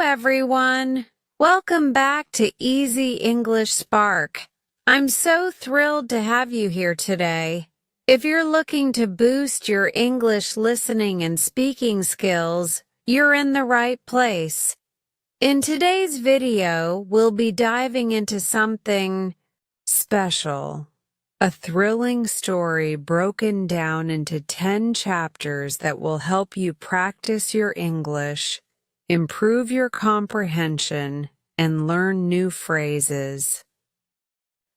everyone. Welcome back to Easy English Spark. I'm so thrilled to have you here today. If you're looking to boost your English listening and speaking skills, you're in the right place. In today's video, we'll be diving into something special. A thrilling story broken down into 10 chapters that will help you practice your English, improve your comprehension, and learn new phrases.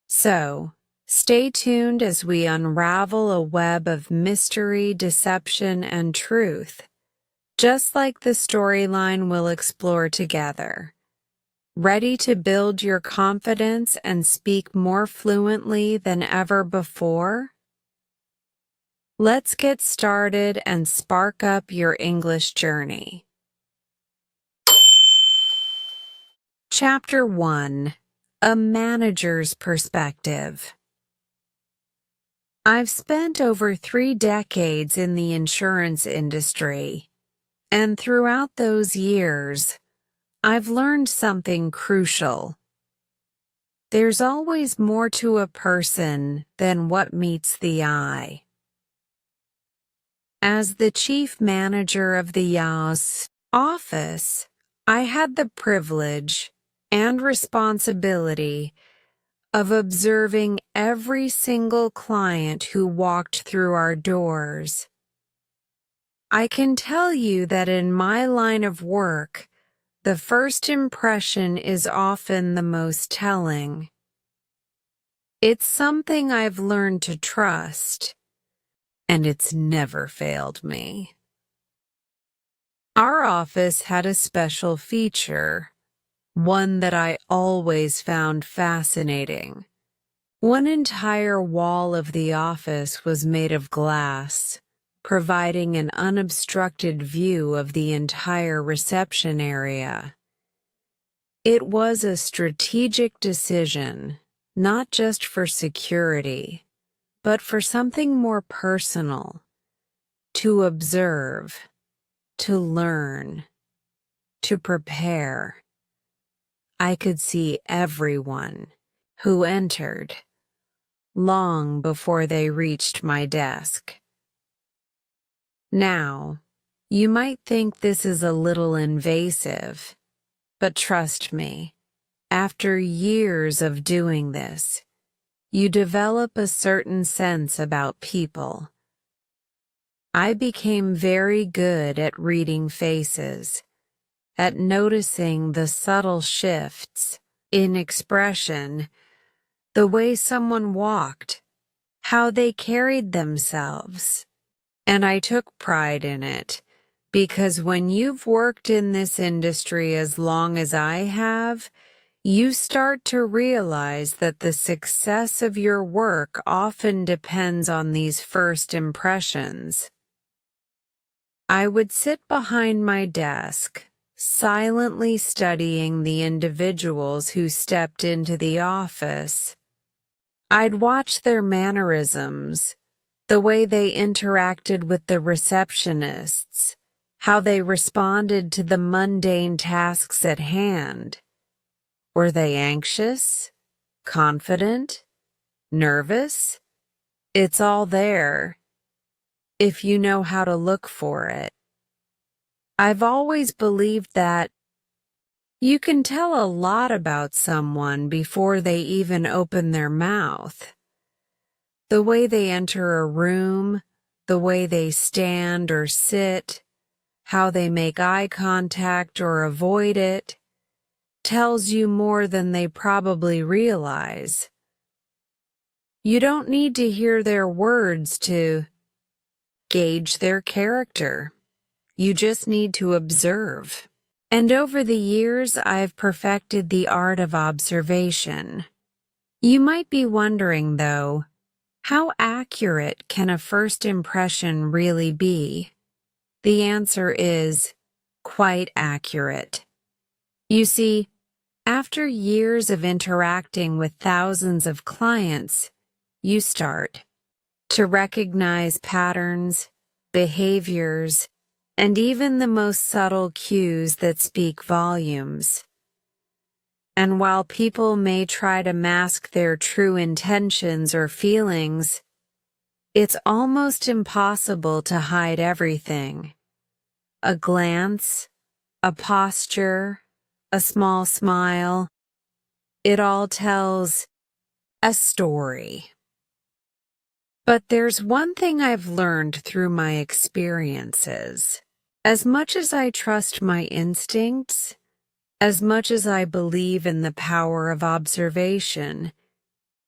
So, stay tuned as we unravel a web of mystery, deception, and truth, just like the storyline we'll explore together. Ready to build your confidence and speak more fluently than ever before? Let's get started and spark up your English journey. Chapter 1: A Manager's Perspective. I've spent over 3 decades in the insurance industry, and throughout those years, I've learned something crucial. There's always more to a person than what meets the eye. As the chief manager of the YAS office, I had the privilege and responsibility of observing every single client who walked through our doors. I can tell you that in my line of work, the first impression is often the most telling. It's something I've learned to trust, and it's never failed me. Our office had a special feature, one that I always found fascinating. One entire wall of the office was made of glass, providing an unobstructed view of the entire reception area. It was a strategic decision, not just for security, but for something more personal: to observe, to learn, to prepare. I could see everyone who entered long before they reached my desk. Now, you might think this is a little invasive, but trust me, after years of doing this, you develop a certain sense about people. I became very good at reading faces, at noticing the subtle shifts in expression, the way someone walked, how they carried themselves. And I took pride in it, because when you've worked in this industry as long as I have, you start to realize that the success of your work often depends on these first impressions. I would sit behind my desk, silently studying the individuals who stepped into the office. I'd watch their mannerisms, the way they interacted with the receptionists, how they responded to the mundane tasks at hand. Were they anxious, confident, nervous? It's all there, if you know how to look for it. I've always believed that you can tell a lot about someone before they even open their mouth. The way they enter a room, the way they stand or sit, how they make eye contact or avoid it, tells you more than they probably realize. You don't need to hear their words to gauge their character. You just need to observe. And over the years, I've perfected the art of observation. You might be wondering, though, how accurate can a first impression really be? The answer is quite accurate. You see, after years of interacting with thousands of clients, you start to recognize patterns, behaviors, and even the most subtle cues that speak volumes. And while people may try to mask their true intentions or feelings, it's almost impossible to hide everything. A glance, a posture, a small smile, it all tells a story. But there's one thing I've learned through my experiences. As much as I trust my instincts, as much as I believe in the power of observation,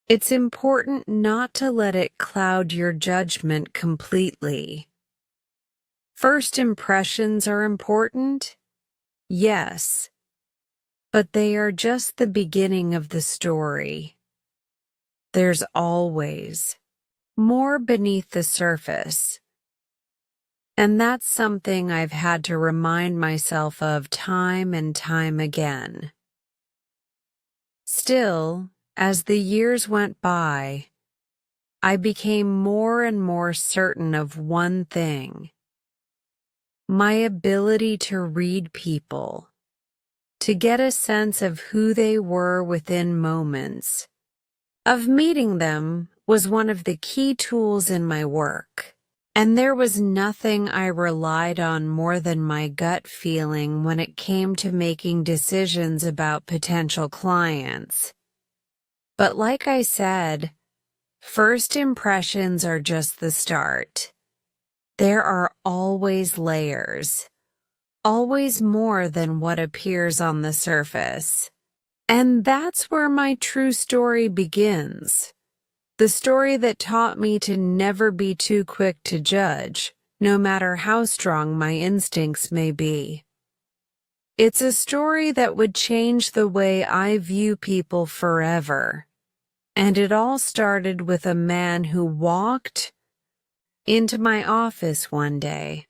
it's important not to let it cloud your judgment completely. First impressions are important, yes, but they are just the beginning of the story. There's always more beneath the surface. And that's something I've had to remind myself of time and time again. Still, as the years went by, I became more and more certain of one thing: my ability to read people, to get a sense of who they were within moments of meeting them, was one of the key tools in my work. And there was nothing I relied on more than my gut feeling when it came to making decisions about potential clients. But like I said, first impressions are just the start. There are always layers, always more than what appears on the surface. And that's where my true story begins. The story that taught me to never be too quick to judge, no matter how strong my instincts may be. It's a story that would change the way I view people forever. And it all started with a man who walked into my office one day.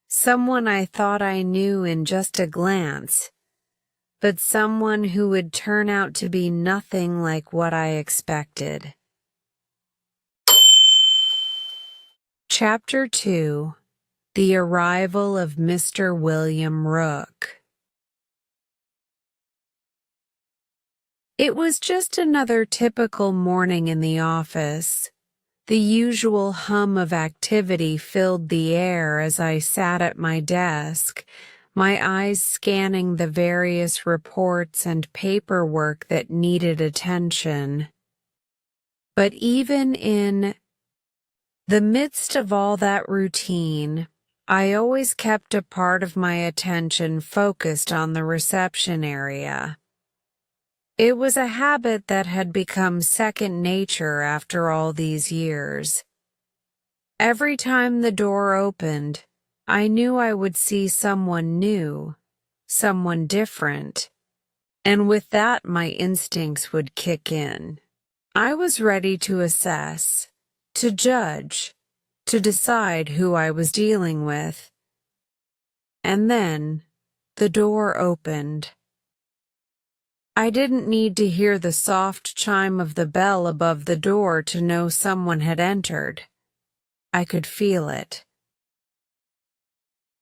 Someone I thought I knew in just a glance, but someone who would turn out to be nothing like what I expected. Chapter 2: The Arrival of Mr. William Rook. It was just another typical morning in the office. The usual hum of activity filled the air as I sat at my desk, my eyes scanning the various reports and paperwork that needed attention. But even in the midst of all that routine, I always kept a part of my attention focused on the reception area. It was a habit that had become second nature after all these years. Every time the door opened, I knew I would see someone new, someone different, and with that my instincts would kick in. I was ready to assess, to judge, to decide who I was dealing with. And then, the door opened. I didn't need to hear the soft chime of the bell above the door to know someone had entered. I could feel it.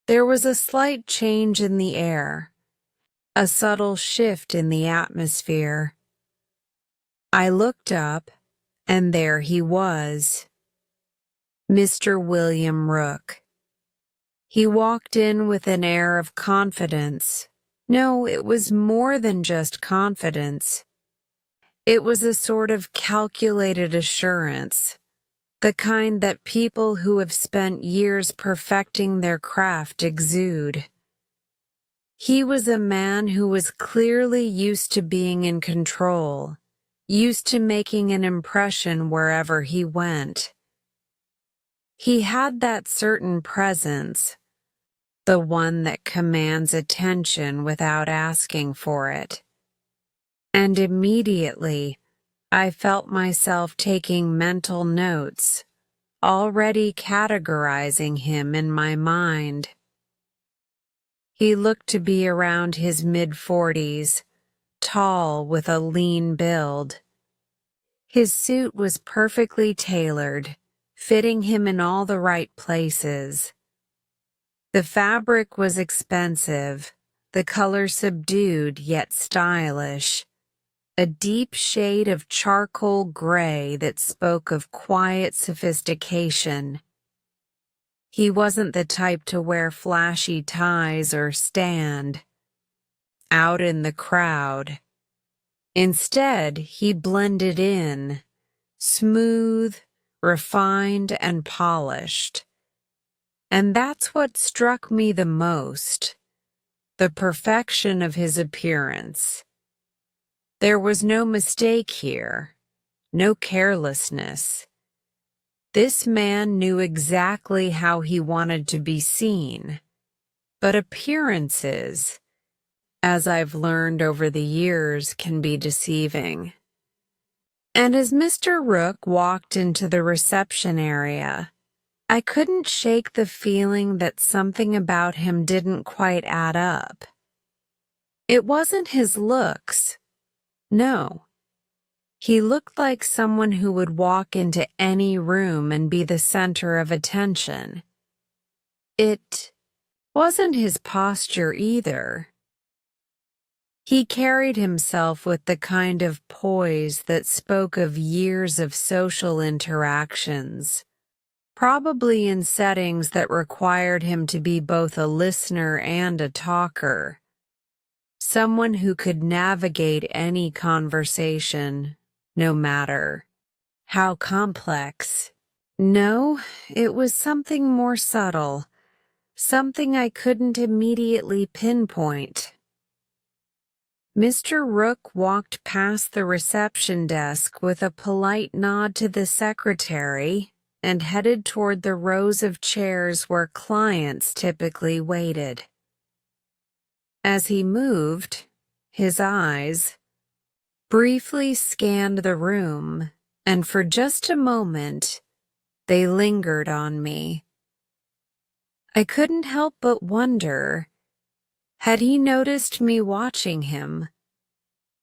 There was a slight change in the air, a subtle shift in the atmosphere. I looked up, and there he was. Mr. William Rook. He walked in with an air of confidence. No, it was more than just confidence. It was a sort of calculated assurance, the kind that people who have spent years perfecting their craft exude. He was a man who was clearly used to being in control, used to making an impression wherever he went. He had that certain presence, the one that commands attention without asking for it. And immediately, I felt myself taking mental notes, already categorizing him in my mind. He looked to be around his mid-40s, tall with a lean build. His suit was perfectly tailored, fitting him in all the right places. The fabric was expensive, the color subdued yet stylish, a deep shade of charcoal gray that spoke of quiet sophistication. He wasn't the type to wear flashy ties or stand out in the crowd. Instead, he blended in, smooth, refined, and polished. And that's what struck me the most, the perfection of his appearance. There was no mistake here, no carelessness. This man knew exactly how he wanted to be seen, but appearances, as I've learned over the years, can be deceiving. And as Mr. Rook walked into the reception area, I couldn't shake the feeling that something about him didn't quite add up. It wasn't his looks. No. He looked like someone who would walk into any room and be the center of attention. It wasn't his posture either. He carried himself with the kind of poise that spoke of years of social interactions, probably in settings that required him to be both a listener and a talker, someone who could navigate any conversation, no matter how complex. No, it was something more subtle, something I couldn't immediately pinpoint. Mr. Rook walked past the reception desk with a polite nod to the secretary and headed toward the rows of chairs where clients typically waited. As he moved, his eyes briefly scanned the room, and for just a moment, they lingered on me. I couldn't help but wonder, had he noticed me watching him?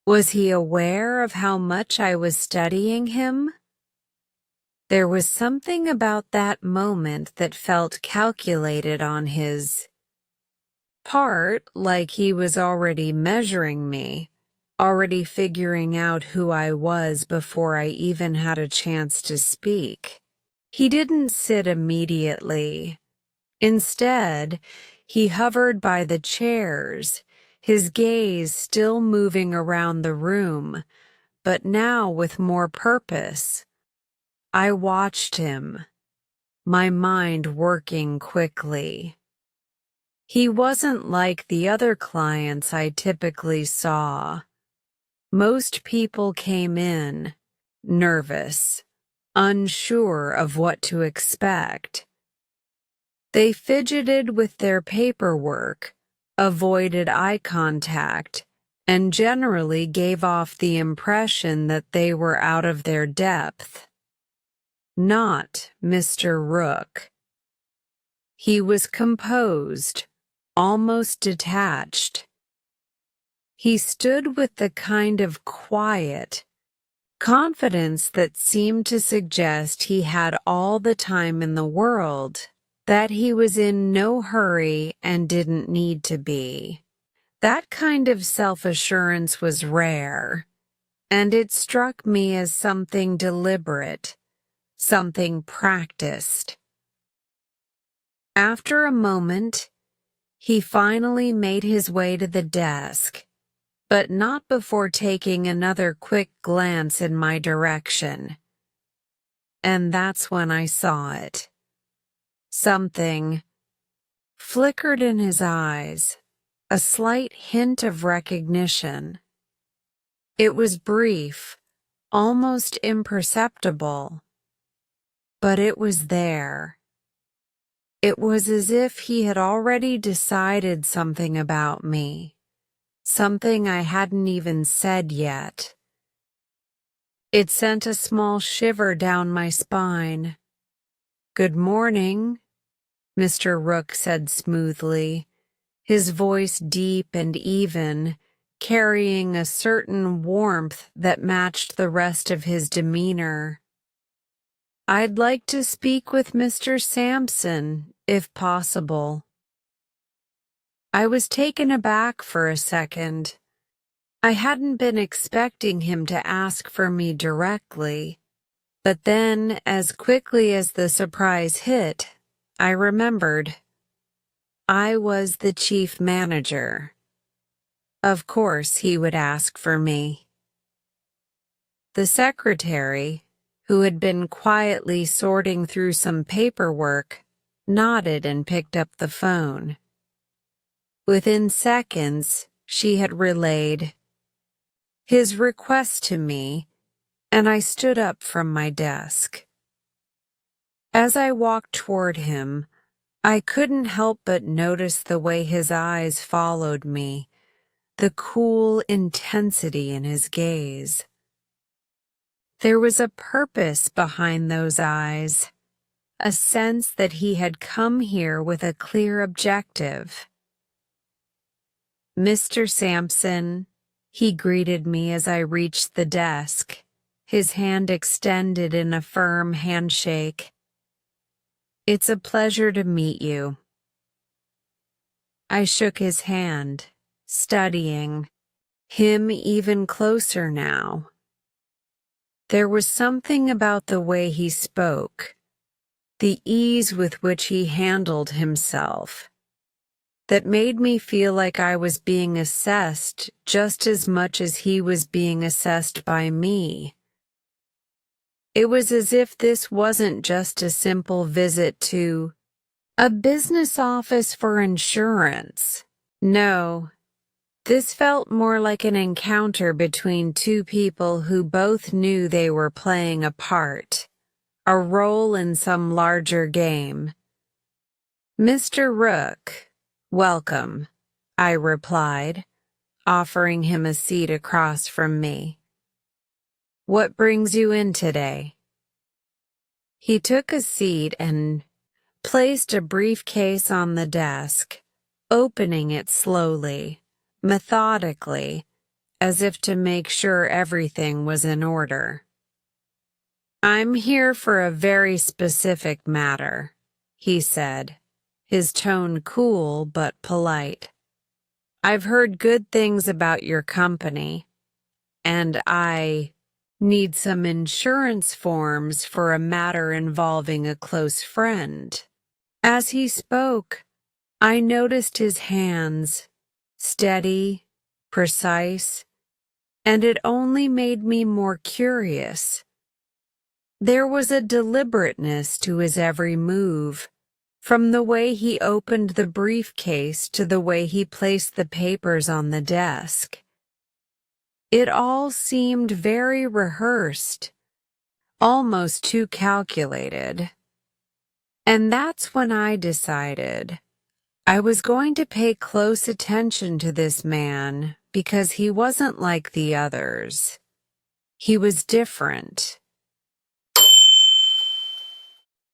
Was he aware of how much I was studying him? There was something about that moment that felt calculated on his part, like he was already measuring me, already figuring out who I was before I even had a chance to speak. He didn't sit immediately. Instead, he hovered by the chairs, his gaze still moving around the room, but now with more purpose. I watched him, my mind working quickly. He wasn't like the other clients I typically saw. Most people came in, nervous, unsure of what to expect. They fidgeted with their paperwork, avoided eye contact, and generally gave off the impression that they were out of their depth. Not Mr. Rook. He was composed, almost detached. He stood with the kind of quiet confidence that seemed to suggest he had all the time in the world, that he was in no hurry and didn't need to be. That kind of self-assurance was rare, and it struck me as something deliberate, something practiced. After a moment, he finally made his way to the desk, but not before taking another quick glance in my direction. And that's when I saw it. Something flickered in his eyes, a slight hint of recognition. It was brief, almost imperceptible, but it was there. It was as if he had already decided something about me, something I hadn't even said yet. It sent a small shiver down my spine. "Good morning," Mr. Rook said smoothly, his voice deep and even, carrying a certain warmth that matched the rest of his demeanor. "I'd like to speak with Mr. Sampson, if possible." I was taken aback for a second. I hadn't been expecting him to ask for me directly, but then, as quickly as the surprise hit, I remembered. I was the chief manager. Of course he would ask for me. The secretary, who had been quietly sorting through some paperwork, nodded and picked up the phone. Within seconds, she had relayed his request to me, and I stood up from my desk. As I walked toward him, I couldn't help but notice the way his eyes followed me, the cool intensity in his gaze. There was a purpose behind those eyes, a sense that he had come here with a clear objective. "Mr. Sampson," he greeted me as I reached the desk, his hand extended in a firm handshake. "It's a pleasure to meet you." I shook his hand, studying him even closer now. There was something about the way he spoke, the ease with which he handled himself, that made me feel like I was being assessed just as much as he was being assessed by me. It was as if this wasn't just a simple visit to a business office for insurance. No, this felt more like an encounter between two people who both knew they were playing a part, a role in some larger game. "Mr. Rook, welcome," I replied, offering him a seat across from me. "What brings you in today?" He took a seat and placed a briefcase on the desk, opening it slowly, methodically, as if to make sure everything was in order. "I'm here for a very specific matter," he said, his tone cool but polite. "I've heard good things about your company, and I need some insurance forms for a matter involving a close friend." As he spoke, I noticed his hands, steady, precise, and it only made me more curious. There was a deliberateness to his every move, from the way he opened the briefcase to the way he placed the papers on the desk. It all seemed very rehearsed, almost too calculated. And that's when I decided I was going to pay close attention to this man because he wasn't like the others. He was different.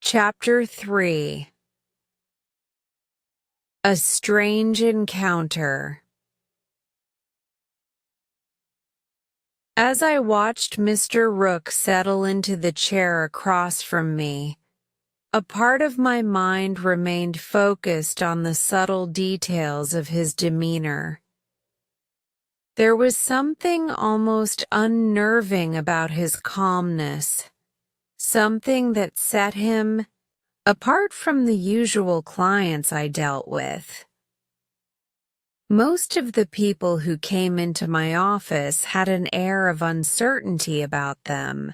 Chapter 3. A Strange Encounter. As I watched Mr. Rook settle into the chair across from me, a part of my mind remained focused on the subtle details of his demeanor. There was something almost unnerving about his calmness, something that set him apart from the usual clients I dealt with. Most of the people who came into my office had an air of uncertainty about them.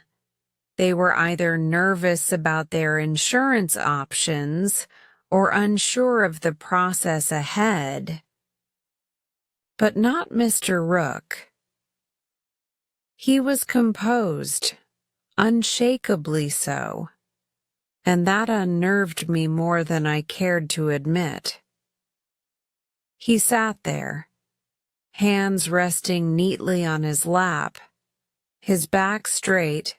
They were either nervous about their insurance options or unsure of the process ahead. But not Mr. Rook. He was composed, unshakably so, and that unnerved me more than I cared to admit. He sat there, hands resting neatly on his lap, his back straight,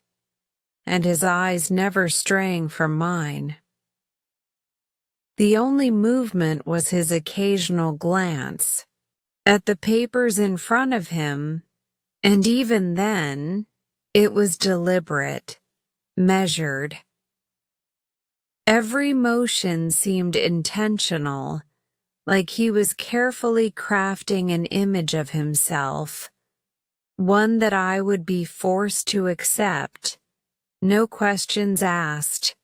and his eyes never straying from mine. The only movement was his occasional glance at the papers in front of him, and even then, it was deliberate, measured. Every motion seemed intentional, like he was carefully crafting an image of himself, one that I would be forced to accept, no questions asked.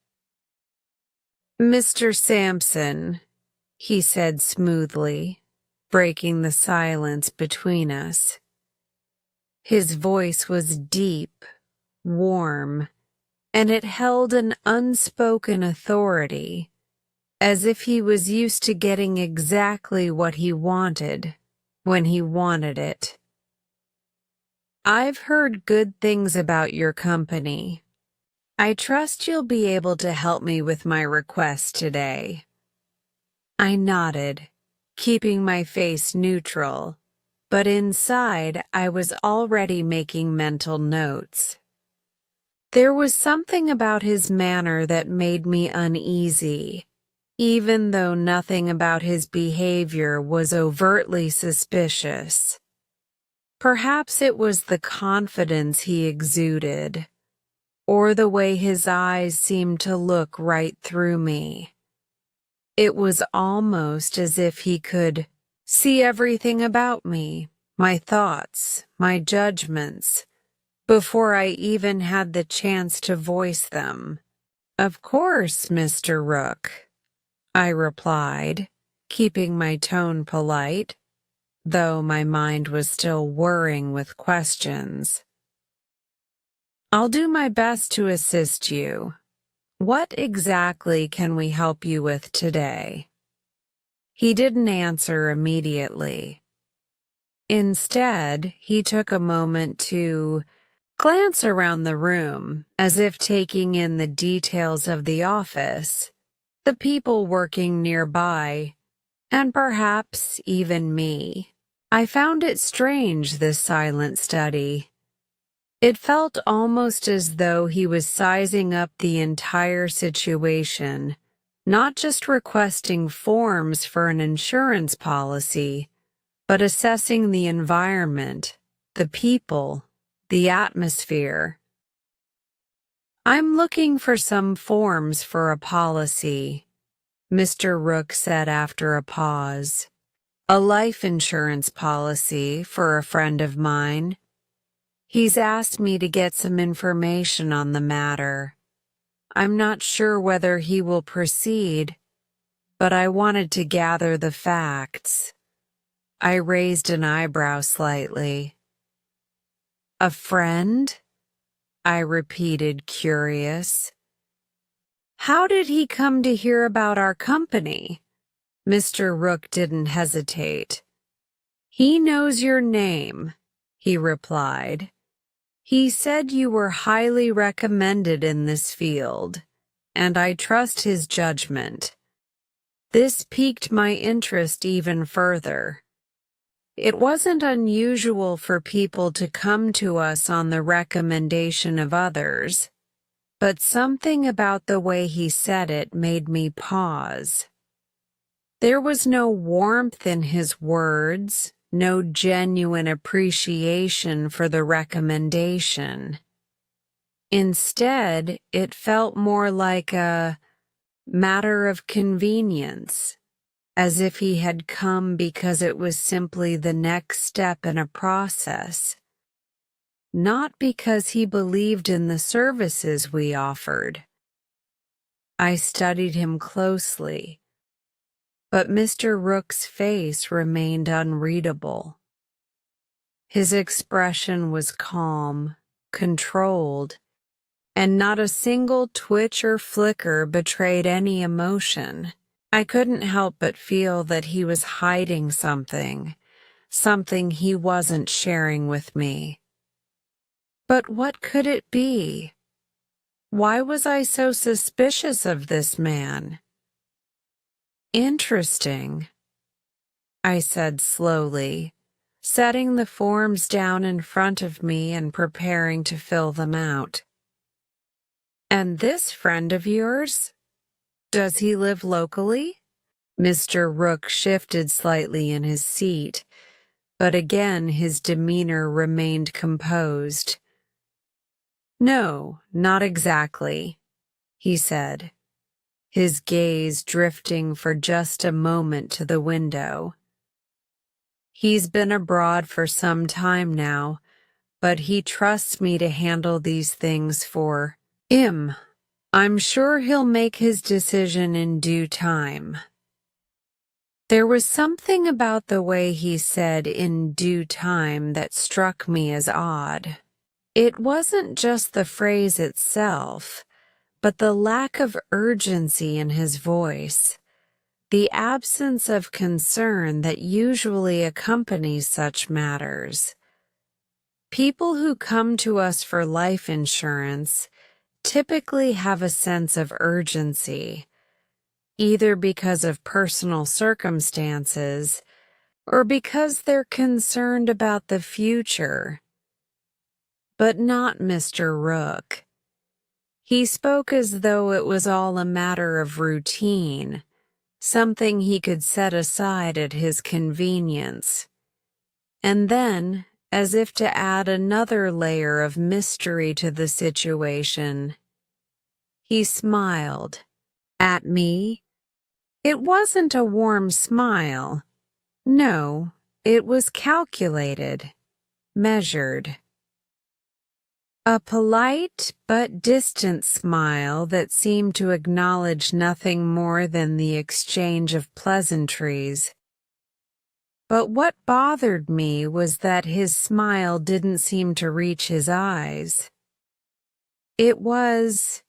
"Mr. Sampson," he said smoothly, breaking the silence between us. His voice was deep, warm, and it held an unspoken authority, as if he was used to getting exactly what he wanted, when he wanted it. "I've heard good things about your company. I trust you'll be able to help me with my request today." I nodded, keeping my face neutral, but inside I was already making mental notes. There was something about his manner that made me uneasy, even though nothing about his behavior was overtly suspicious. Perhaps it was the confidence he exuded, or the way his eyes seemed to look right through me. It was almost as if he could see everything about me, my thoughts, my judgments, before I even had the chance to voice them. "Of course, Mr. Rook," I replied, keeping my tone polite, though my mind was still whirring with questions. "I'll do my best to assist you. What exactly can we help you with today?" He didn't answer immediately. Instead, he took a moment to glance around the room, as if taking in the details of the office, the people working nearby, and perhaps even me. I found it strange, this silent study. It felt almost as though he was sizing up the entire situation, not just requesting forms for an insurance policy, but assessing the environment, the people, the atmosphere. "I'm looking for some forms for a policy," Mr. Rook said after a pause. "A life insurance policy for a friend of mine. He's asked me to get some information on the matter. I'm not sure whether he will proceed, but I wanted to gather the facts." I raised an eyebrow slightly. "A friend?" I repeated, curious. "How did he come to hear about our company?" Mr. Rook didn't hesitate. "He knows your name," he replied. "He said you were highly recommended in this field, and I trust his judgment." This piqued my interest even further. It wasn't unusual for people to come to us on the recommendation of others, but something about the way he said it made me pause. There was no warmth in his words, no genuine appreciation for the recommendation. Instead, it felt more like a matter of convenience, as if he had come because it was simply the next step in a process, not because he believed in the services we offered. I studied him closely, but Mr. Rook's face remained unreadable. His expression was calm, controlled, and not a single twitch or flicker betrayed any emotion. I couldn't help but feel that he was hiding something he wasn't sharing with me. But what could it be? Why was I so suspicious of this man? "Interesting," I said slowly, setting the forms down in front of me and preparing to fill them out. "And this friend of yours? Does he live locally?" Mr. Rook shifted slightly in his seat, but again his demeanor remained composed. "No, not exactly," he said. his gaze drifting for just a moment to the window. He's been abroad for some time now, but he trusts me to handle these things for him. I'm sure he'll make his decision in due time. There was something about the way he said "in due time" that struck me as odd. It wasn't just the phrase itself, but the lack of urgency in his voice, the absence of concern that usually accompanies such matters. People who come to us for life insurance typically have a sense of urgency, either because of personal circumstances or because they're concerned about the future. But not Mr. Rook. He spoke as though it was all a matter of routine, something he could set aside at his convenience. And then, as if to add another layer of mystery to the situation, he smiled at me. It wasn't a warm smile. No, it was calculated, measured. A polite but distant smile that seemed to acknowledge nothing more than the exchange of pleasantries. But what bothered me was that his smile didn't seem to reach his eyes. It was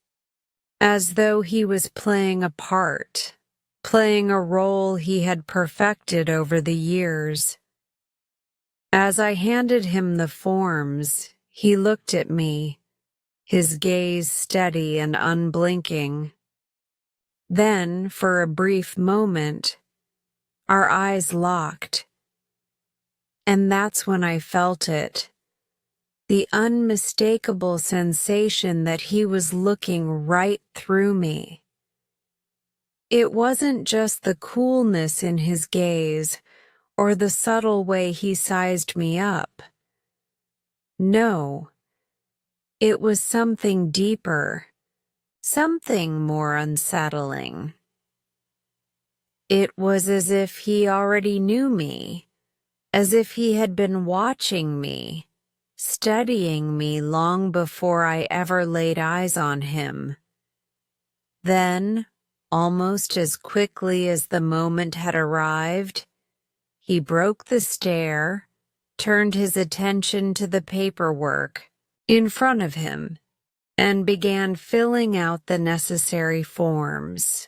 as though he was playing a part, playing a role he had perfected over the years. As I handed him the forms, he looked at me, his gaze steady and unblinking. Then, for a brief moment, our eyes locked. And that's when I felt it, the unmistakable sensation that he was looking right through me. It wasn't just the coolness in his gaze or the subtle way he sized me up. No, it was something deeper, something more unsettling. It was as if he already knew me, as if he had been watching me, studying me long before I ever laid eyes on him. Then, almost as quickly as the moment had arrived, he broke the stare, turned his attention to the paperwork in front of him, and began filling out the necessary forms.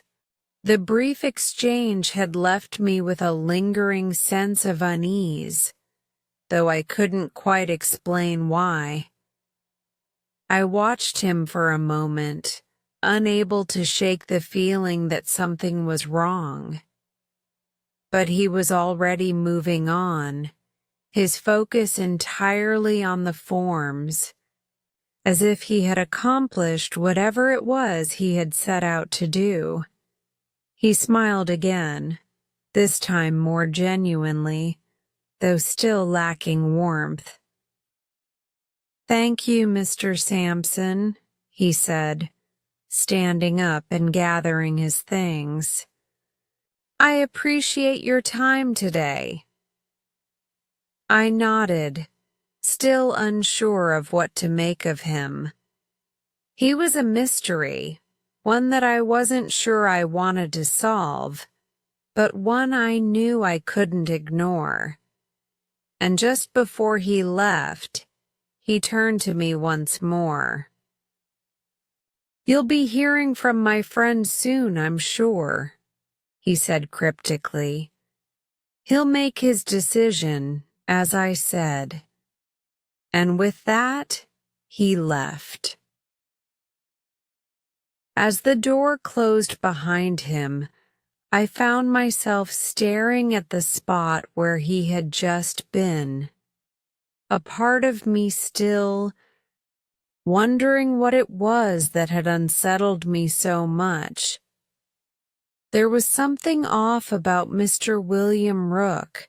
The brief exchange had left me with a lingering sense of unease, though I couldn't quite explain why. I watched him for a moment, unable to shake the feeling that something was wrong. But he was already moving on, his focus entirely on the forms, as if he had accomplished whatever it was he had set out to do. He smiled again, this time more genuinely, though still lacking warmth. "Thank you, Mr. Sampson," he said, standing up and gathering his things. "I appreciate your time today." I nodded, still unsure of what to make of him. He was a mystery, one that I wasn't sure I wanted to solve, but one I knew I couldn't ignore. And just before he left, he turned to me once more. "You'll be hearing from my friend soon, I'm sure," he said cryptically. "He'll make his decision, as I said." And with that, he left. As the door closed behind him, I found myself staring at the spot where he had just been. A part of me still, wondering what it was that had unsettled me so much. There was something off about Mr. William Rook,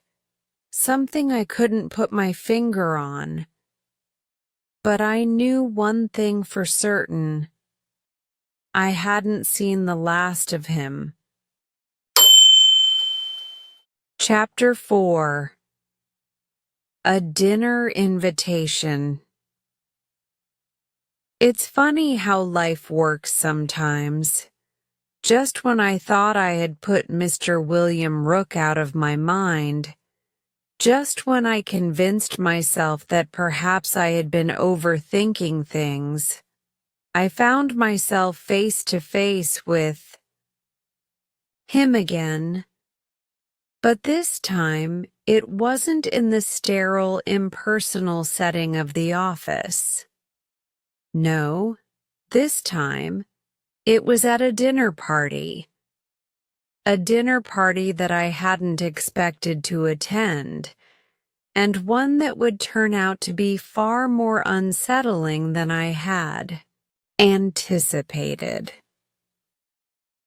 something I couldn't put my finger on. But I knew one thing for certain. I hadn't seen the last of him. Chapter 4. A Dinner Invitation. It's funny how life works sometimes. Just when I thought I had put Mr. William Rook out of my mind, just when I convinced myself that perhaps I had been overthinking things, I found myself face to face with him again. But this time, it wasn't in the sterile, impersonal setting of the office. No, this time, it was at a dinner party. A dinner party that I hadn't expected to attend, and one that would turn out to be far more unsettling than I had anticipated.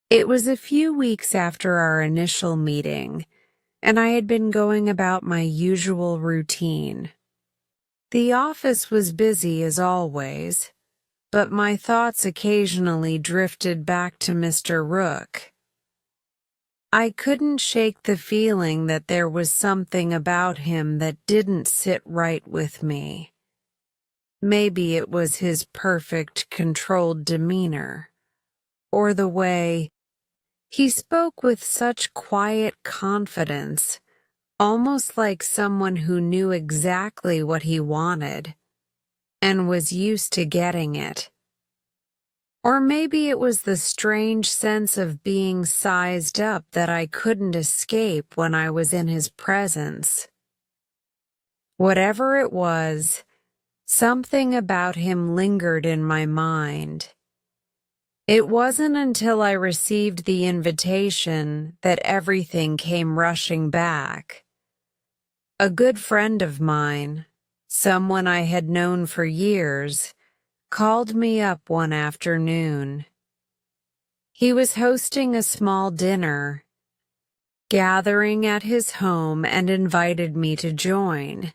It was a few weeks after our initial meeting, and I had been going about my usual routine. The office was busy as always, but my thoughts occasionally drifted back to Mr. Rook. I couldn't shake the feeling that there was something about him that didn't sit right with me. Maybe it was his perfect, controlled demeanor, or the way he spoke with such quiet confidence, almost like someone who knew exactly what he wanted and was used to getting it. Or maybe it was the strange sense of being sized up that I couldn't escape when I was in his presence. Whatever it was, something about him lingered in my mind. It wasn't until I received the invitation that everything came rushing back. A good friend of mine, someone I had known for years, called me up one afternoon. He was hosting a small dinner, gathering at his home, and invited me to join.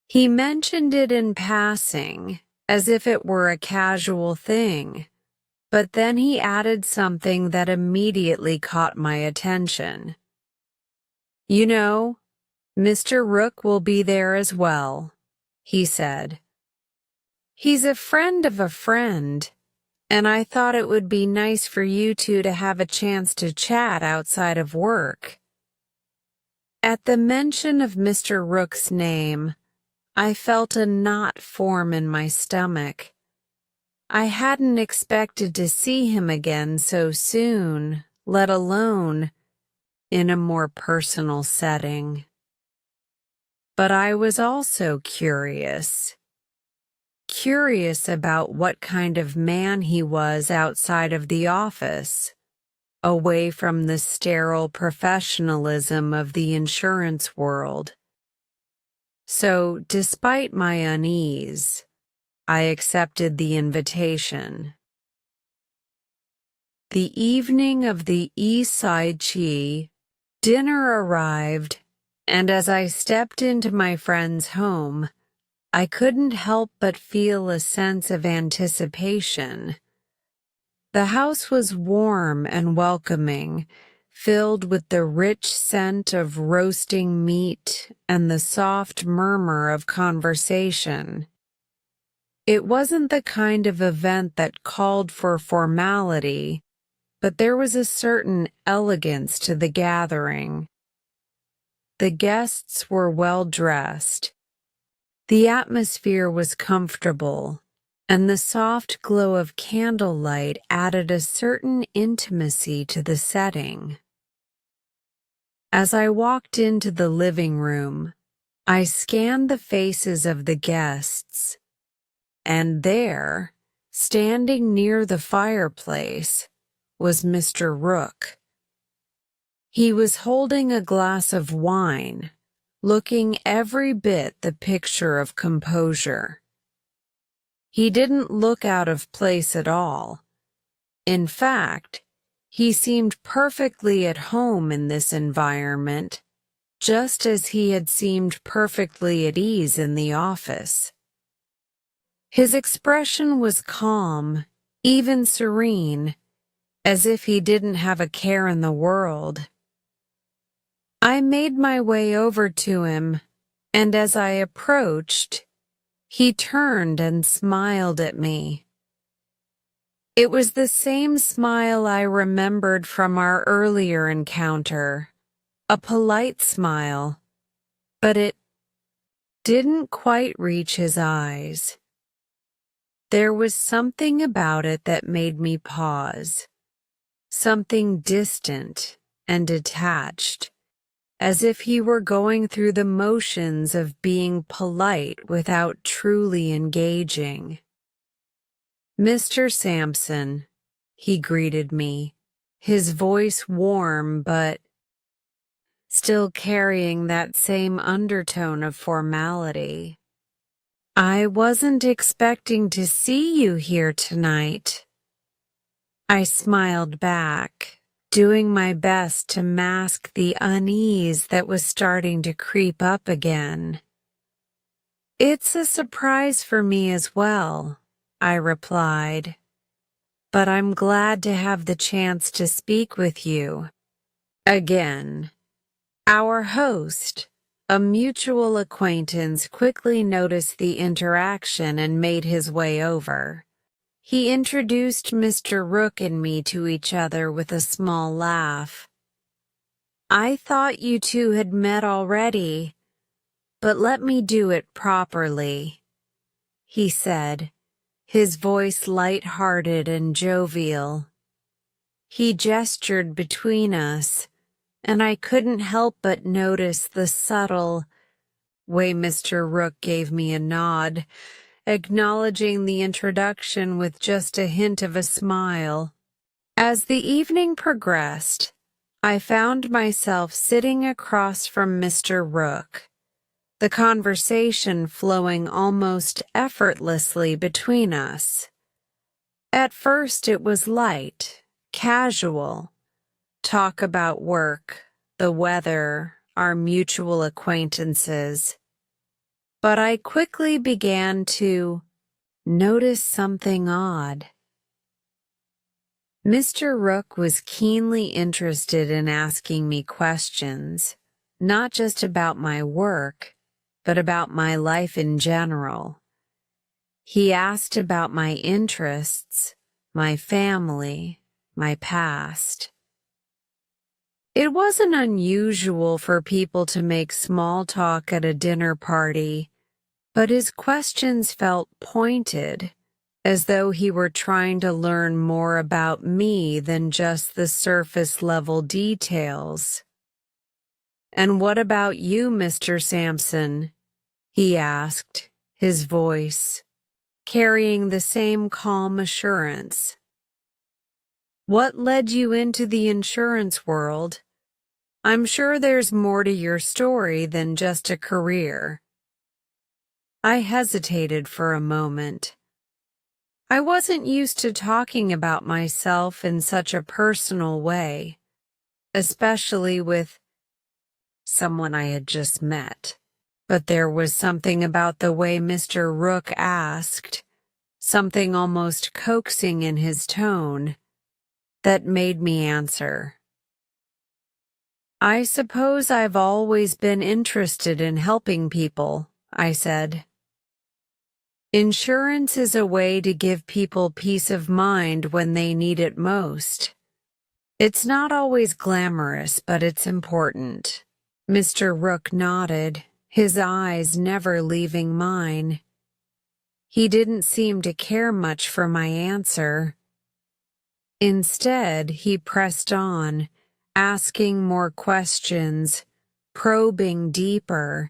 He mentioned it in passing, as if it were a casual thing, but then he added something that immediately caught my attention. "You know, Mr. Rook will be there as well," he said. "He's a friend of a friend, and I thought it would be nice for you two to have a chance to chat outside of work." At the mention of Mr. Rook's name, I felt a knot form in my stomach. I hadn't expected to see him again so soon, let alone in a more personal setting. But I was also curious about what kind of man he was outside of the office, away from the sterile professionalism of the insurance world. So, despite my unease, I accepted the invitation. The evening of the East Side Chi dinner arrived, and as I stepped into my friend's home, I couldn't help but feel a sense of anticipation. The house was warm and welcoming, filled with the rich scent of roasting meat and the soft murmur of conversation. It wasn't the kind of event that called for formality, but there was a certain elegance to the gathering. The guests were well dressed. The atmosphere was comfortable, and the soft glow of candlelight added a certain intimacy to the setting. As I walked into the living room, I scanned the faces of the guests, and there, standing near the fireplace, was Mr. Rook. He was holding a glass of wine, looking every bit the picture of composure. He didn't look out of place at all. In fact, he seemed perfectly at home in this environment, just as he had seemed perfectly at ease in the office. His expression was calm, even serene, as if he didn't have a care in the world. I made my way over to him, and as I approached, he turned and smiled at me. It was the same smile I remembered from our earlier encounter, a polite smile, but it didn't quite reach his eyes. There was something about it that made me pause, something distant and detached, as if he were going through the motions of being polite without truly engaging. "Mr. Sampson," he greeted me, his voice warm but still carrying that same undertone of formality. "I wasn't expecting to see you here tonight." I smiled back, doing my best to mask the unease that was starting to creep up again. "It's a surprise for me as well," I replied, "but I'm glad to have the chance to speak with you again." Our host, a mutual acquaintance, quickly noticed the interaction and made his way over. He introduced Mr. Rook and me to each other with a small laugh. "I thought you two had met already, but let me do it properly," he said, his voice light-hearted and jovial. He gestured between us, and I couldn't help but notice the subtle way Mr. Rook gave me a nod, acknowledging the introduction with just a hint of a smile. As the evening progressed, I found myself sitting across from Mr. Rook, the conversation flowing almost effortlessly between us. At first it was light, casual, talk about work, the weather, our mutual acquaintances. But I quickly began to notice something odd. Mr. Rook was keenly interested in asking me questions, not just about my work, but about my life in general. He asked about my interests, my family, my past. It wasn't unusual for people to make small talk at a dinner party, but his questions felt pointed, as though he were trying to learn more about me than just the surface-level details. "And what about you, Mr. Sampson?" he asked, his voice carrying the same calm assurance. "What led you into the insurance world? I'm sure there's more to your story than just a career." I hesitated for a moment. I wasn't used to talking about myself in such a personal way, especially with someone I had just met. But there was something about the way Mr. Rook asked, something almost coaxing in his tone, that made me answer. "I suppose I've always been interested in helping people," I said. "Insurance is a way to give people peace of mind when they need it most. It's not always glamorous, but it's important." Mr. Rook nodded, his eyes never leaving mine. He didn't seem to care much for my answer. Instead, he pressed on, asking more questions, probing deeper,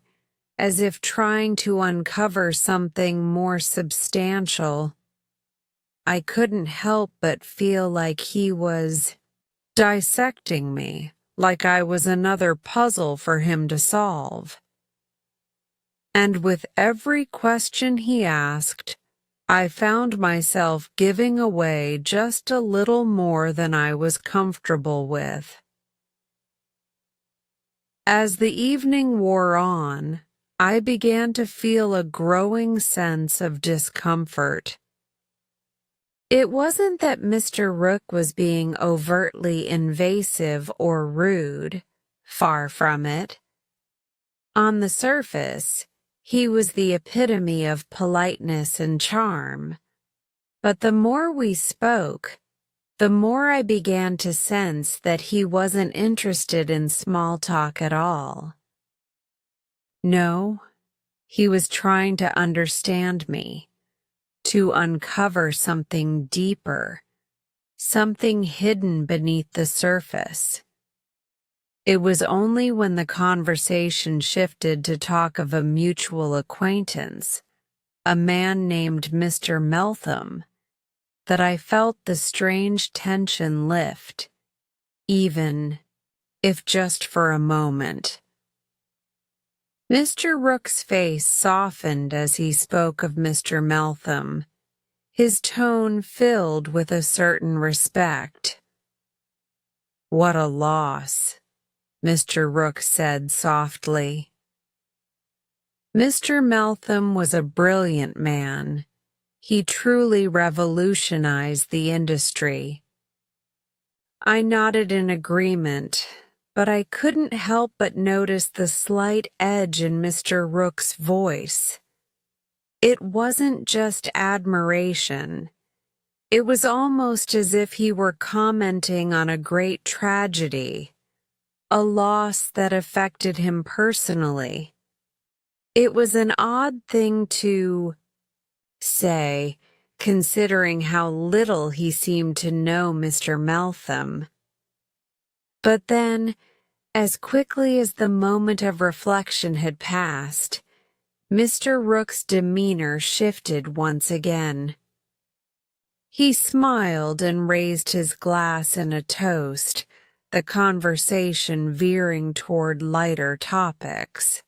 as if trying to uncover something more substantial. I couldn't help but feel like he was dissecting me, like I was another puzzle for him to solve. And with every question he asked, I found myself giving away just a little more than I was comfortable with. As the evening wore on, I began to feel a growing sense of discomfort. It wasn't that Mr. Rook was being overtly invasive or rude, far from it. On the surface, he was the epitome of politeness and charm. But the more we spoke, the more I began to sense that he wasn't interested in small talk at all. No, he was trying to understand me, to uncover something deeper, something hidden beneath the surface. It was only when the conversation shifted to talk of a mutual acquaintance, a man named Mr. Meltham, that I felt the strange tension lift, even if just for a moment. Mr. Rook's face softened as he spoke of Mr. Meltham, his tone filled with a certain respect. "What a loss," Mr. Rook said softly. Mr. Meltham was a brilliant man. He truly revolutionized the industry. I nodded in agreement, but I couldn't help but notice the slight edge in Mr. Rook's voice. It wasn't just admiration. It was almost as if he were commenting on a great tragedy, a loss that affected him personally. It was an odd thing to say, considering how little he seemed to know Mr. Meltham. But then, as quickly as the moment of reflection had passed, Mr. Rook's demeanor shifted once again. He smiled and raised his glass in a toast, the conversation veering toward lighter topics.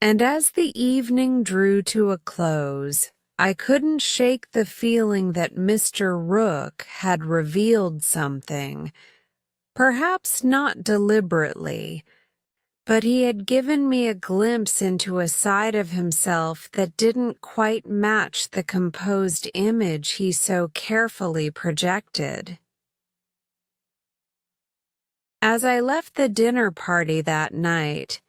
And as the evening drew to a close, I couldn't shake the feeling that Mr. Rook had revealed something, perhaps not deliberately, but he had given me a glimpse into a side of himself that didn't quite match the composed image he so carefully projected. As I left the dinner party that night,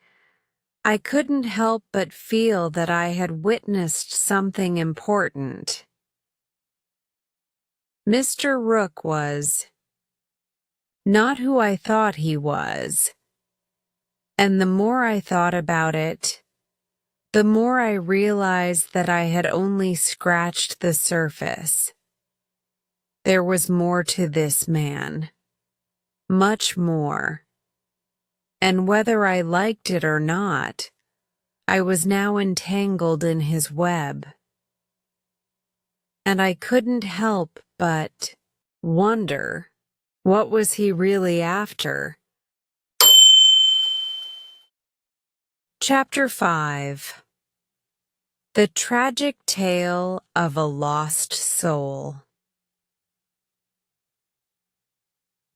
I couldn't help but feel that I had witnessed something important. Mr. Rook was not who I thought he was, and the more I thought about it, the more I realized that I had only scratched the surface. There was more to this man, much more. And whether I liked it or not, I was now entangled in his web. And I couldn't help but wonder, what was he really after? Chapter 5. The Tragic Tale of a Lost Soul.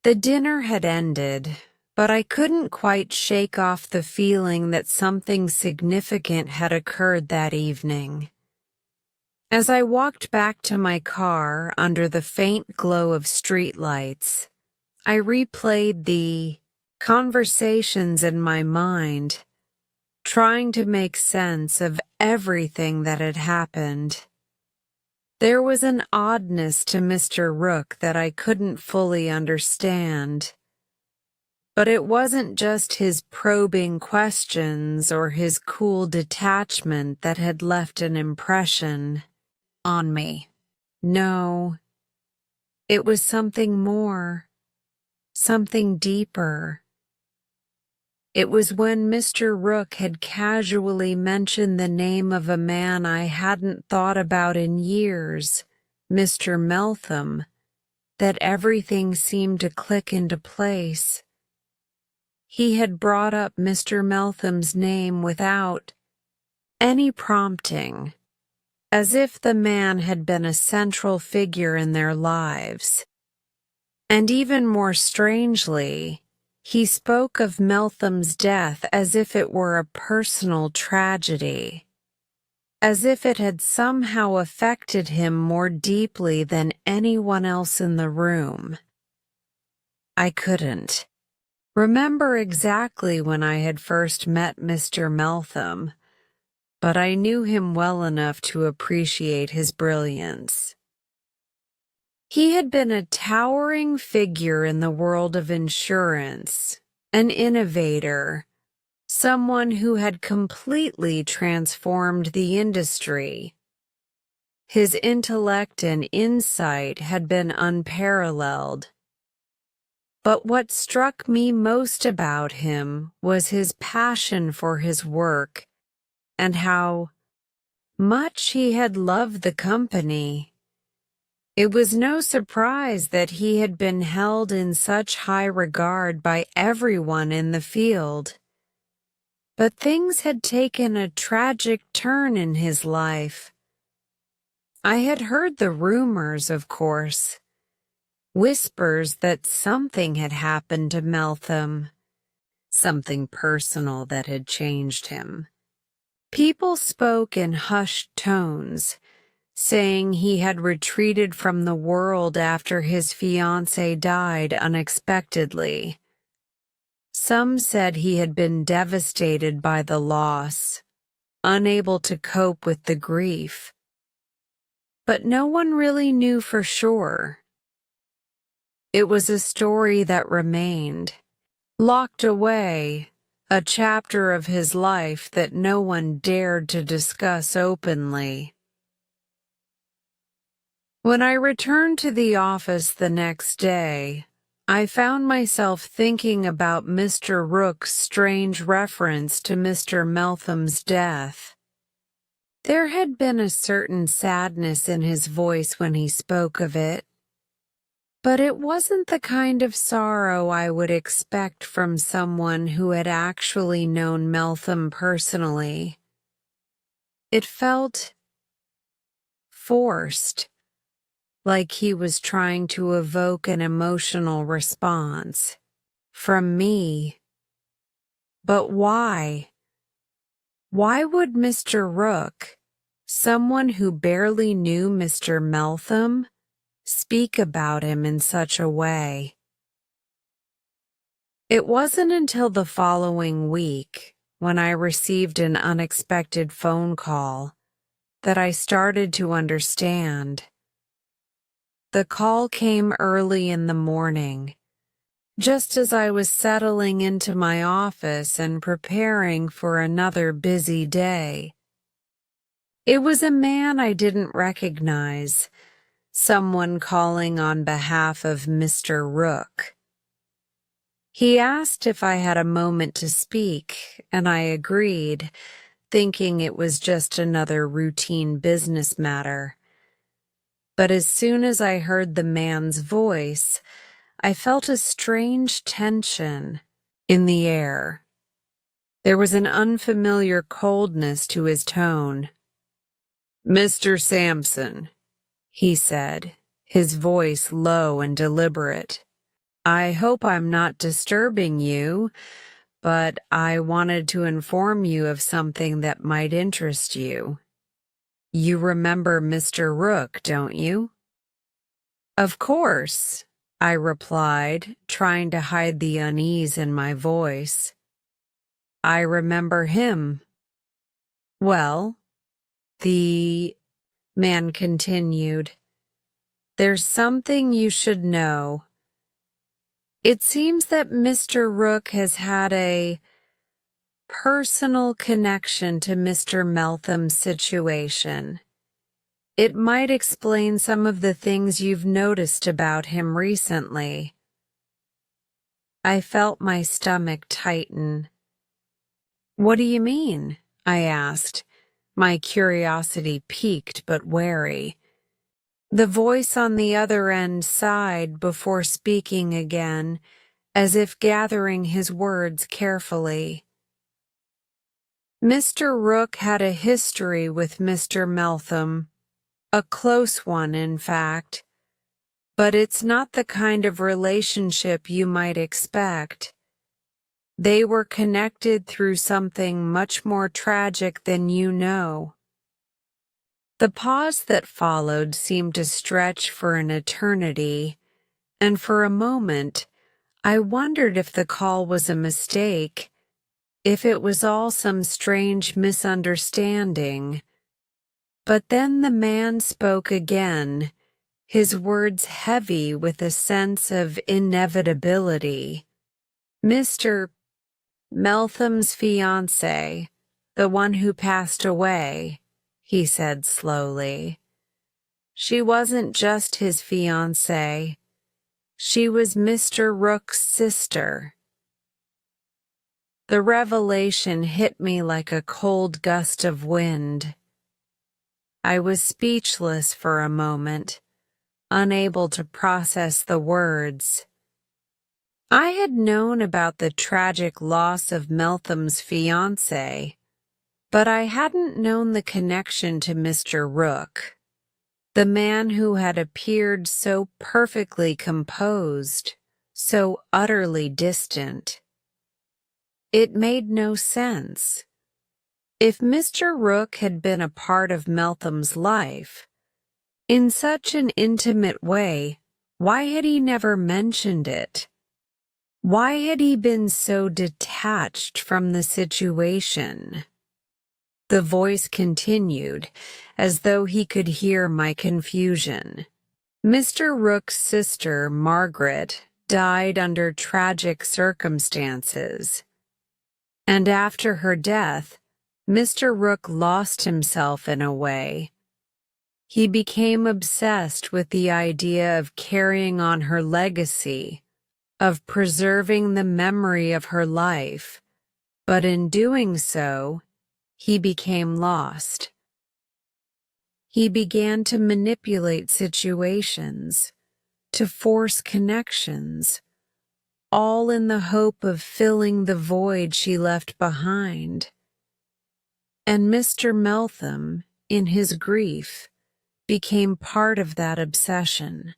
The dinner had ended, but I couldn't quite shake off the feeling that something significant had occurred that evening. As I walked back to my car under the faint glow of streetlights, I replayed the conversations in my mind, trying to make sense of everything that had happened. There was an oddness to Mr. Rook that I couldn't fully understand. But it wasn't just his probing questions or his cool detachment that had left an impression on me. No, it was something more, something deeper. It was when Mr. Rook had casually mentioned the name of a man I hadn't thought about in years, Mr. Meltham, that everything seemed to click into place. He had brought up Mr. Meltham's name without any prompting, as if the man had been a central figure in their lives. And even more strangely, he spoke of Meltham's death as if it were a personal tragedy. as if it had somehow affected him more deeply than anyone else in the room. I couldn't remember exactly when I had first met Mr. Meltham, but I knew him well enough to appreciate his brilliance. He had been a towering figure in the world of insurance, an innovator, someone who had completely transformed the industry. His intellect and insight had been unparalleled. But what struck me most about him was his passion for his work and how much he had loved the company. It was no surprise that he had been held in such high regard by everyone in the field. But things had taken a tragic turn in his life. I had heard the rumors, of course, whispers that something had happened to Meltham, something personal that had changed him. People spoke in hushed tones, saying he had retreated from the world after his fiancée died unexpectedly. Some said he had been devastated by the loss, unable to cope with the grief. But no one really knew for sure. It was a story that remained, locked away, a chapter of his life that no one dared to discuss openly. When I returned to the office the next day, I found myself thinking about Mr. Rook's strange reference to Mr. Meltham's death. There had been a certain sadness in his voice when he spoke of it, but it wasn't the kind of sorrow I would expect from someone who had actually known Meltham personally. It felt forced, like he was trying to evoke an emotional response from me. But why? Why would Mr. Rook, someone who barely knew Mr. Meltham, speak about him in such a way? It wasn't until the following week, when I received an unexpected phone call, that I started to understand. The call came early in the morning, just as I was settling into my office and preparing for another busy day. It was a man I didn't recognize, someone calling on behalf of Mr. Rook. He asked if I had a moment to speak, and I agreed, thinking it was just another routine business matter. But as soon as I heard the man's voice, I felt a strange tension in the air. There was an unfamiliar coldness to his tone. "Mr. Sampson," he said, his voice low and deliberate. "I hope I'm not disturbing you, but I wanted to inform you of something that might interest you. You remember Mr. Rook, don't you?" "Of course," I replied, trying to hide the unease in my voice. "I remember him." "Well," the man continued, "there's something you should know. It seems that Mr. Rook has had a personal connection to Mr. Meltham's situation. It might explain some of the things you've noticed about him recently." I felt my stomach tighten. "What do you mean?" I asked, my curiosity piqued but wary. The voice on the other end sighed before speaking again, as if gathering his words carefully. "Mr. Rook had a history with Mr. Meltham, a close one, in fact, but it's not the kind of relationship you might expect. They were connected through something much more tragic than you know." The pause that followed seemed to stretch for an eternity, and for a moment, I wondered if the call was a mistake, if it was all some strange misunderstanding. But then the man spoke again, his words heavy with a sense of inevitability. "Mr. Meltham's fiancé, the one who passed away," he said slowly. "She wasn't just his fiancée. She was Mr. Rook's sister." The revelation hit me like a cold gust of wind. I was speechless for a moment, unable to process the words. I had known about the tragic loss of Meltham's fiancé, but I hadn't known the connection to Mr. Rook, the man who had appeared so perfectly composed, so utterly distant. It made no sense. If Mr. Rook had been a part of Meltham's life, in such an intimate way, why had he never mentioned it? Why had he been so detached from the situation? The voice continued, as though he could hear my confusion. "Mr. Rook's sister, Margaret, died under tragic circumstances, and after her death, Mr. Rook lost himself in a way. He became obsessed with the idea of carrying on her legacy, of preserving the memory of her life, but in doing so, he became lost. He began to manipulate situations, to force connections, all in the hope of filling the void she left behind. And Mr. Meltham, in his grief, became part of that obsession."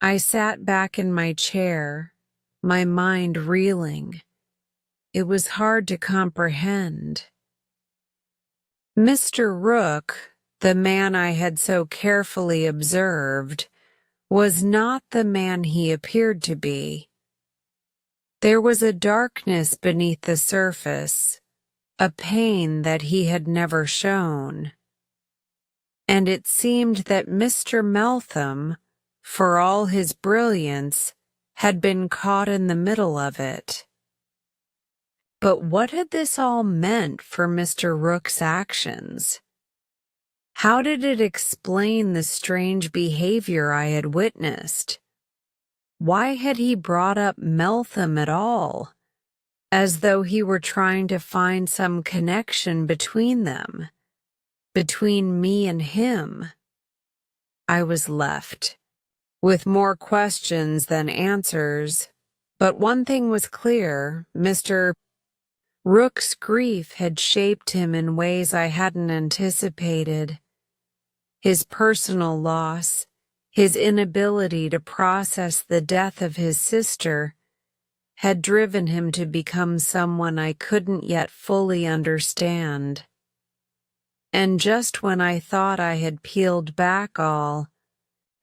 I sat back in my chair, my mind reeling. It was hard to comprehend. Mr. Rook, the man I had so carefully observed, was not the man he appeared to be. There was a darkness beneath the surface, a pain that he had never shown. And it seemed that Mr. Meltham, for all his brilliance, had been caught in the middle of it. But what had this all meant for Mr. Rook's actions? How did it explain the strange behavior I had witnessed? Why had he brought up Meltham at all, as though he were trying to find some connection between them, between me and him? I was left with more questions than answers, but one thing was clear: Mr. Rook's grief had shaped him in ways I hadn't anticipated. His personal loss, his inability to process the death of his sister, had driven him to become someone I couldn't yet fully understand. And just when I thought I had peeled back all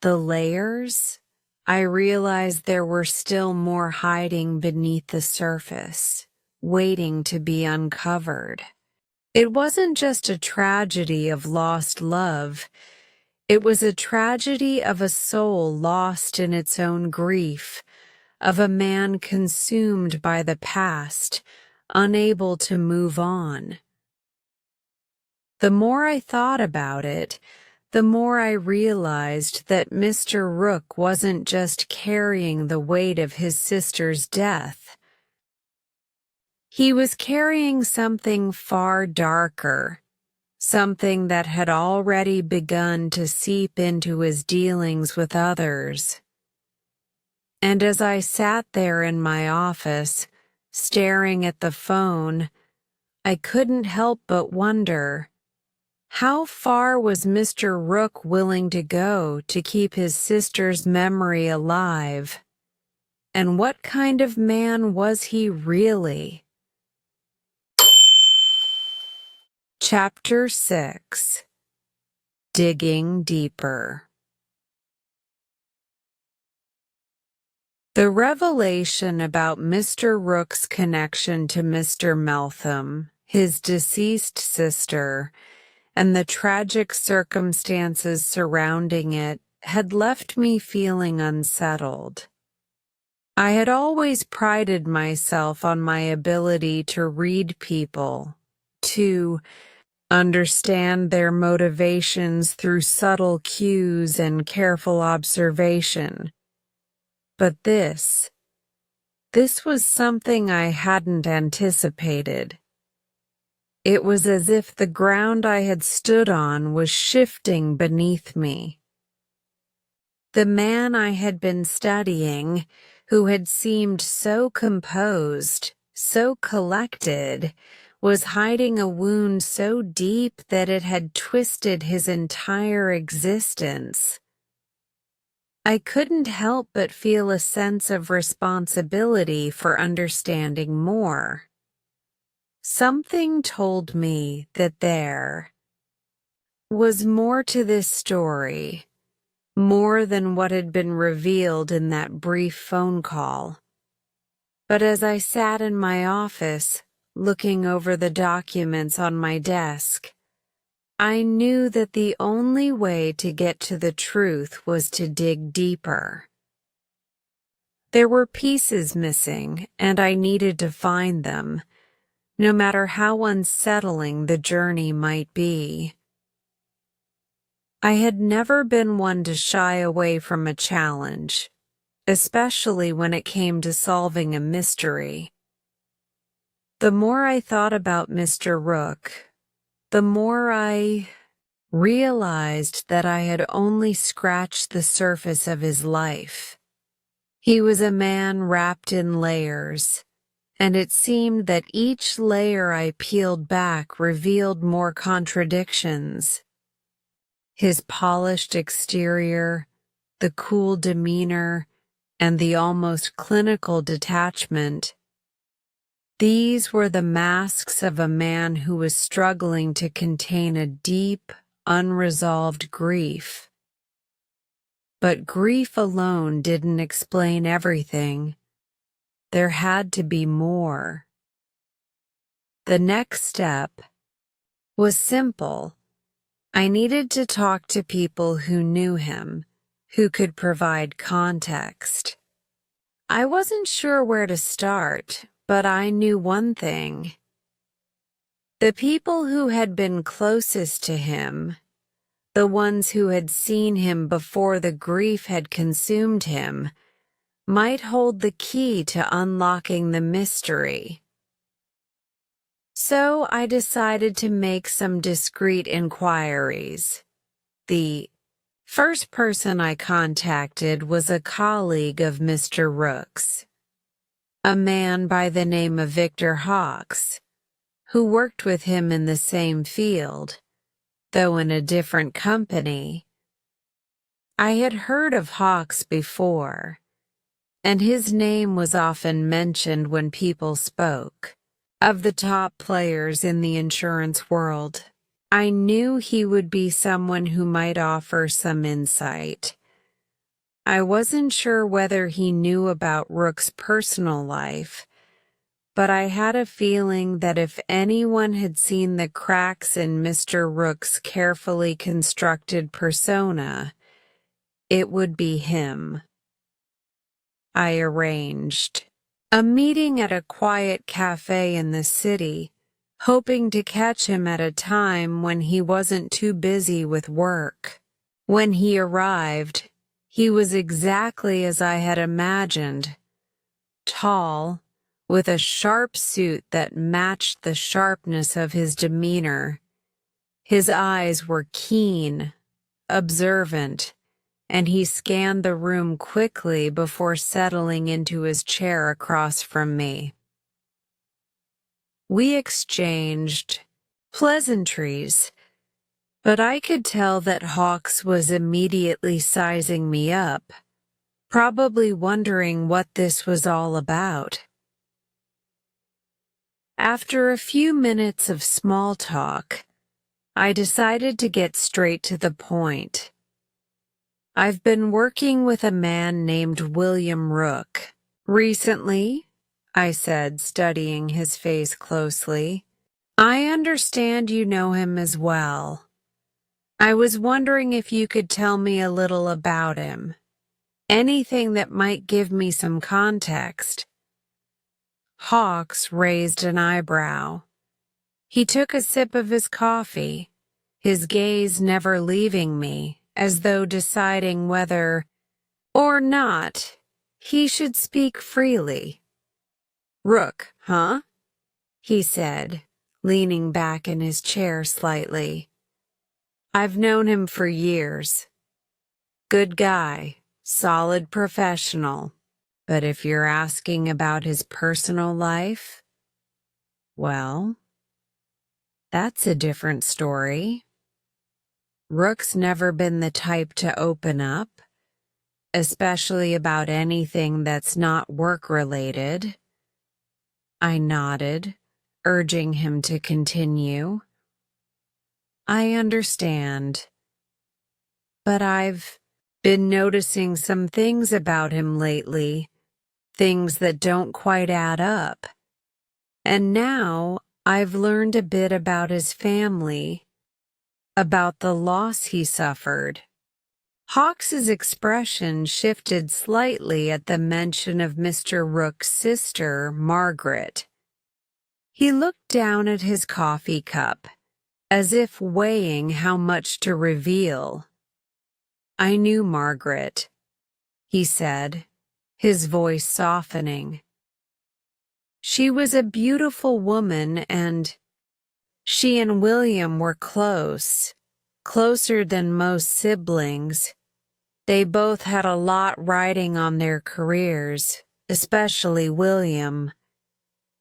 the layers, I realized there were still more hiding beneath the surface, waiting to be uncovered. It wasn't just a tragedy of lost love. It was a tragedy of a soul lost in its own grief, of a man consumed by the past, unable to move on. The more I thought about it, the more I realized that Mr. Rook wasn't just carrying the weight of his sister's death. He was carrying something far darker, something that had already begun to seep into his dealings with others. And as I sat there in my office, staring at the phone, I couldn't help but wonder, how far was Mr. Rook willing to go to keep his sister's memory alive? And what kind of man was he really? Chapter 6. Digging Deeper. The revelation about Mr. Rook's connection to Mr. Meltham, his deceased sister, and the tragic circumstances surrounding it had left me feeling unsettled. I had always prided myself on my ability to read people, to understand their motivations through subtle cues and careful observation. But this was something I hadn't anticipated. It was as if the ground I had stood on was shifting beneath me. The man I had been studying, who had seemed so composed, so collected, was hiding a wound so deep that it had twisted his entire existence. I couldn't help but feel a sense of responsibility for understanding more. Something told me that there was more to this story, more than what had been revealed in that brief phone call. But as I sat in my office, looking over the documents on my desk, I knew that the only way to get to the truth was to dig deeper. There were pieces missing, and I needed to find them, no matter how unsettling the journey might be. I had never been one to shy away from a challenge, especially when it came to solving a mystery. The more I thought about Mr. Rook, the more I realized that I had only scratched the surface of his life. He was a man wrapped in layers, and it seemed that each layer I peeled back revealed more contradictions. His polished exterior, the cool demeanor, and the almost clinical detachment. These were the masks of a man who was struggling to contain a deep, unresolved grief. But grief alone didn't explain everything. There had to be more. The next step was simple. I needed to talk to people who knew him, who could provide context. I wasn't sure where to start, but I knew one thing. The people who had been closest to him, the ones who had seen him before the grief had consumed him, might hold the key to unlocking the mystery. So I decided to make some discreet inquiries. The first person I contacted was a colleague of Mr. Rook's, a man by the name of Victor Hawkes, who worked with him in the same field, though in a different company. I had heard of Hawkes before, and his name was often mentioned when people spoke of the top players in the insurance world. I knew he would be someone who might offer some insight. I wasn't sure whether he knew about Rook's personal life, but I had a feeling that if anyone had seen the cracks in Mr. Rook's carefully constructed persona, it would be him. I arranged a meeting at a quiet cafe in the city, hoping to catch him at a time when he wasn't too busy with work. When he arrived, he was exactly as I had imagined. Tall, with a sharp suit that matched the sharpness of his demeanor. His eyes were keen, observant, and he scanned the room quickly before settling into his chair across from me. We exchanged pleasantries, but I could tell that Hawkes was immediately sizing me up, probably wondering what this was all about. After a few minutes of small talk, I decided to get straight to the point. I've been working with a man named William Rook. Recently, I said, studying his face closely. I understand you know him as well. I was wondering if you could tell me a little about him. Anything that might give me some context. Hawks raised an eyebrow. He took a sip of his coffee, his gaze never leaving me, as though deciding whether or not he should speak freely. Rook, huh? He said, leaning back in his chair slightly. I've known him for years. Good guy, solid professional. But if you're asking about his personal life, well, that's a different story. Rook's never been the type to open up, especially about anything that's not work-related. I nodded, urging him to continue. I understand. But I've been noticing some things about him lately, things that don't quite add up. And now I've learned a bit about his family, about the loss he suffered. Hawks's expression shifted slightly at the mention of Mr. Rook's sister, Margaret. He looked down at his coffee cup, as if weighing how much to reveal. I knew Margaret, he said, his voice softening. She was a beautiful woman, and she and William were close, closer than most siblings. They both had a lot riding on their careers, especially William.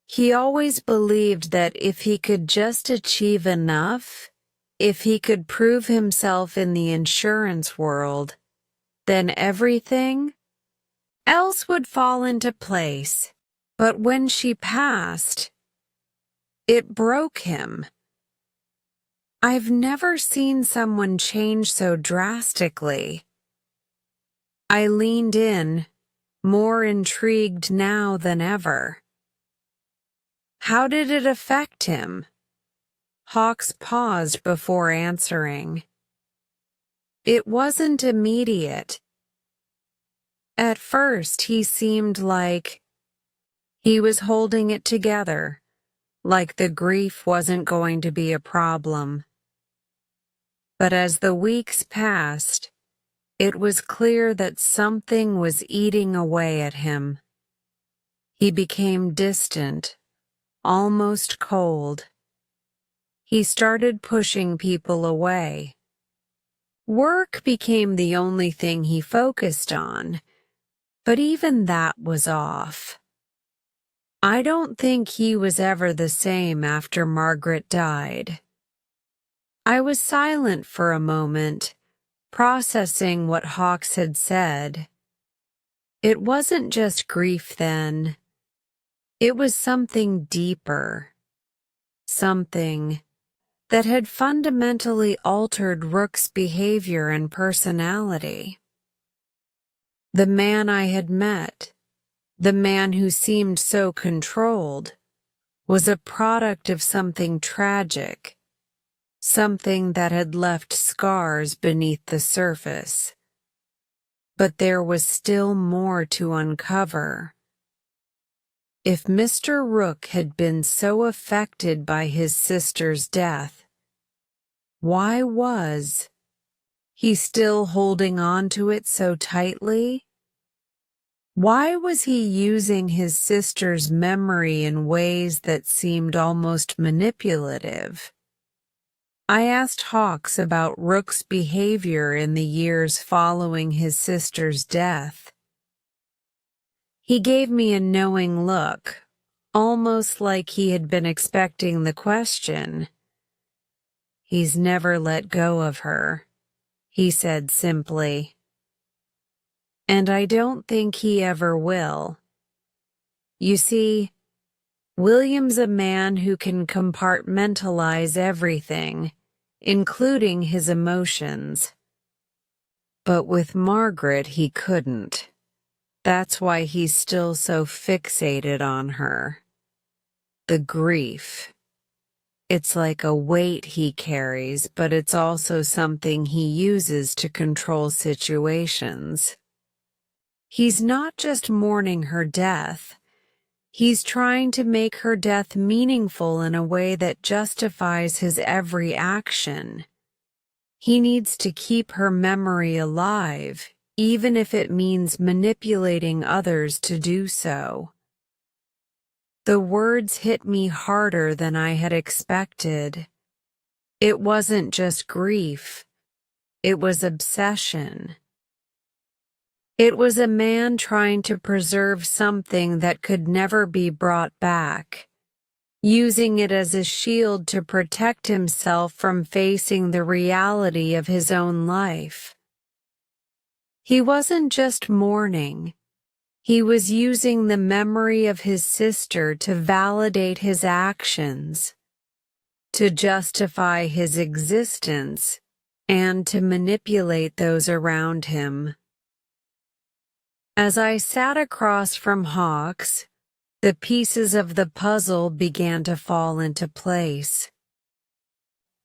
He always believed that if he could just achieve enough, if he could prove himself in the insurance world, then everything else would fall into place. But when she passed, it broke him. I've never seen someone change so drastically. I leaned in, more intrigued now than ever. How did it affect him? Hawks paused before answering. It wasn't immediate. At first, he seemed like he was holding it together, like the grief wasn't going to be a problem. But as the weeks passed, it was clear that something was eating away at him. He became distant, almost cold. He started pushing people away. Work became the only thing he focused on, but even that was off. I don't think he was ever the same after Margaret died. I was silent for a moment, processing what Hawks had said. It wasn't just grief then. It was something deeper. Something that had fundamentally altered Rook's behavior and personality. The man I had met, the man who seemed so controlled, was a product of something tragic, something that had left scars beneath the surface. But there was still more to uncover. If Mr. Rook had been so affected by his sister's death, why was he still holding on to it so tightly? Why was he using his sister's memory in ways that seemed almost manipulative? I asked Hawks about Rook's behavior in the years following his sister's death. He gave me a knowing look, almost like he had been expecting the question. He's never let go of her, he said simply. And I don't think he ever will. You see, William's a man who can compartmentalize everything. including his emotions. But with Margaret he couldn't. That's why he's still so fixated on her. The grief. It's like a weight he carries, but it's also something he uses to control situations. He's not just mourning her death. He's trying to make her death meaningful in a way that justifies his every action. He needs to keep her memory alive, even if it means manipulating others to do so. The words hit me harder than I had expected. It wasn't just grief. It was obsession. It was a man trying to preserve something that could never be brought back, using it as a shield to protect himself from facing the reality of his own life. He wasn't just mourning. He was using the memory of his sister to validate his actions, to justify his existence, and to manipulate those around him. As I sat across from Hawks, the pieces of the puzzle began to fall into place.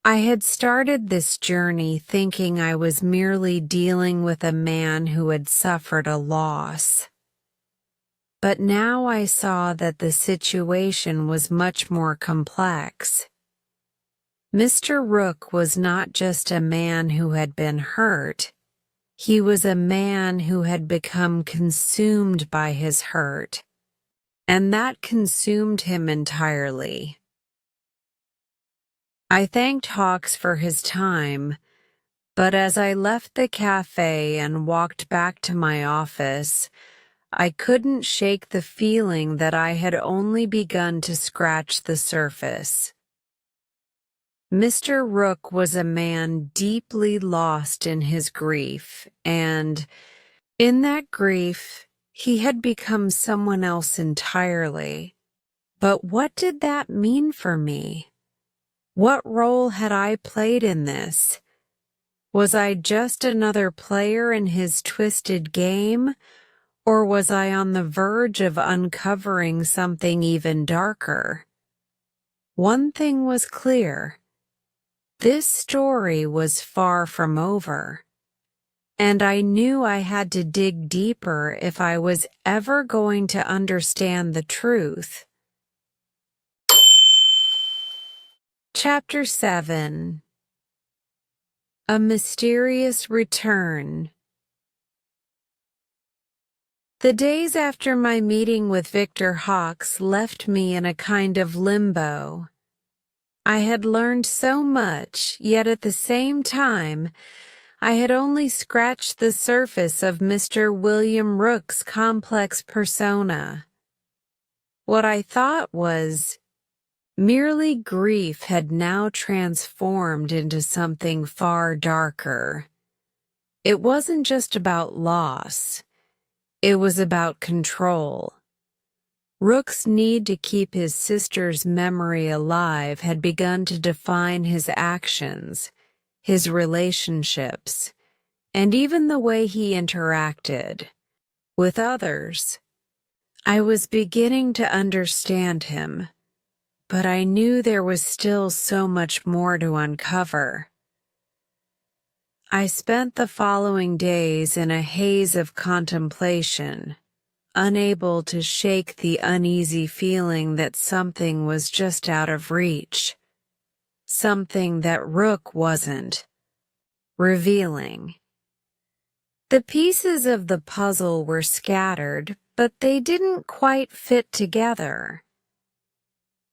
I had started this journey thinking I was merely dealing with a man who had suffered a loss. But now I saw that the situation was much more complex. Mr. Rook was not just a man who had been hurt. He was a man who had become consumed by his hurt, and that consumed him entirely. I thanked Hawks for his time, but as I left the cafe and walked back to my office, I couldn't shake the feeling that I had only begun to scratch the surface. Mr. Rook was a man deeply lost in his grief, and in that grief, he had become someone else entirely. But what did that mean for me? What role had I played in this? Was I just another player in his twisted game? Or was I on the verge of uncovering something even darker? One thing was clear. This story was far from over, and I knew I had to dig deeper if I was ever going to understand the truth. Chapter 7. A Mysterious Return. The days after my meeting with Victor Hawks left me in a kind of limbo. I had learned so much, yet at the same time, I had only scratched the surface of Mr. William Rook's complex persona. What I thought was merely grief had now transformed into something far darker. It wasn't just about loss. It was about control. Rook's need to keep his sister's memory alive had begun to define his actions, his relationships, and even the way he interacted with others. I was beginning to understand him, but I knew there was still so much more to uncover. I spent the following days in a haze of contemplation, unable to shake the uneasy feeling that something was just out of reach, something that Rook wasn't revealing. The pieces of the puzzle were scattered, but they didn't quite fit together.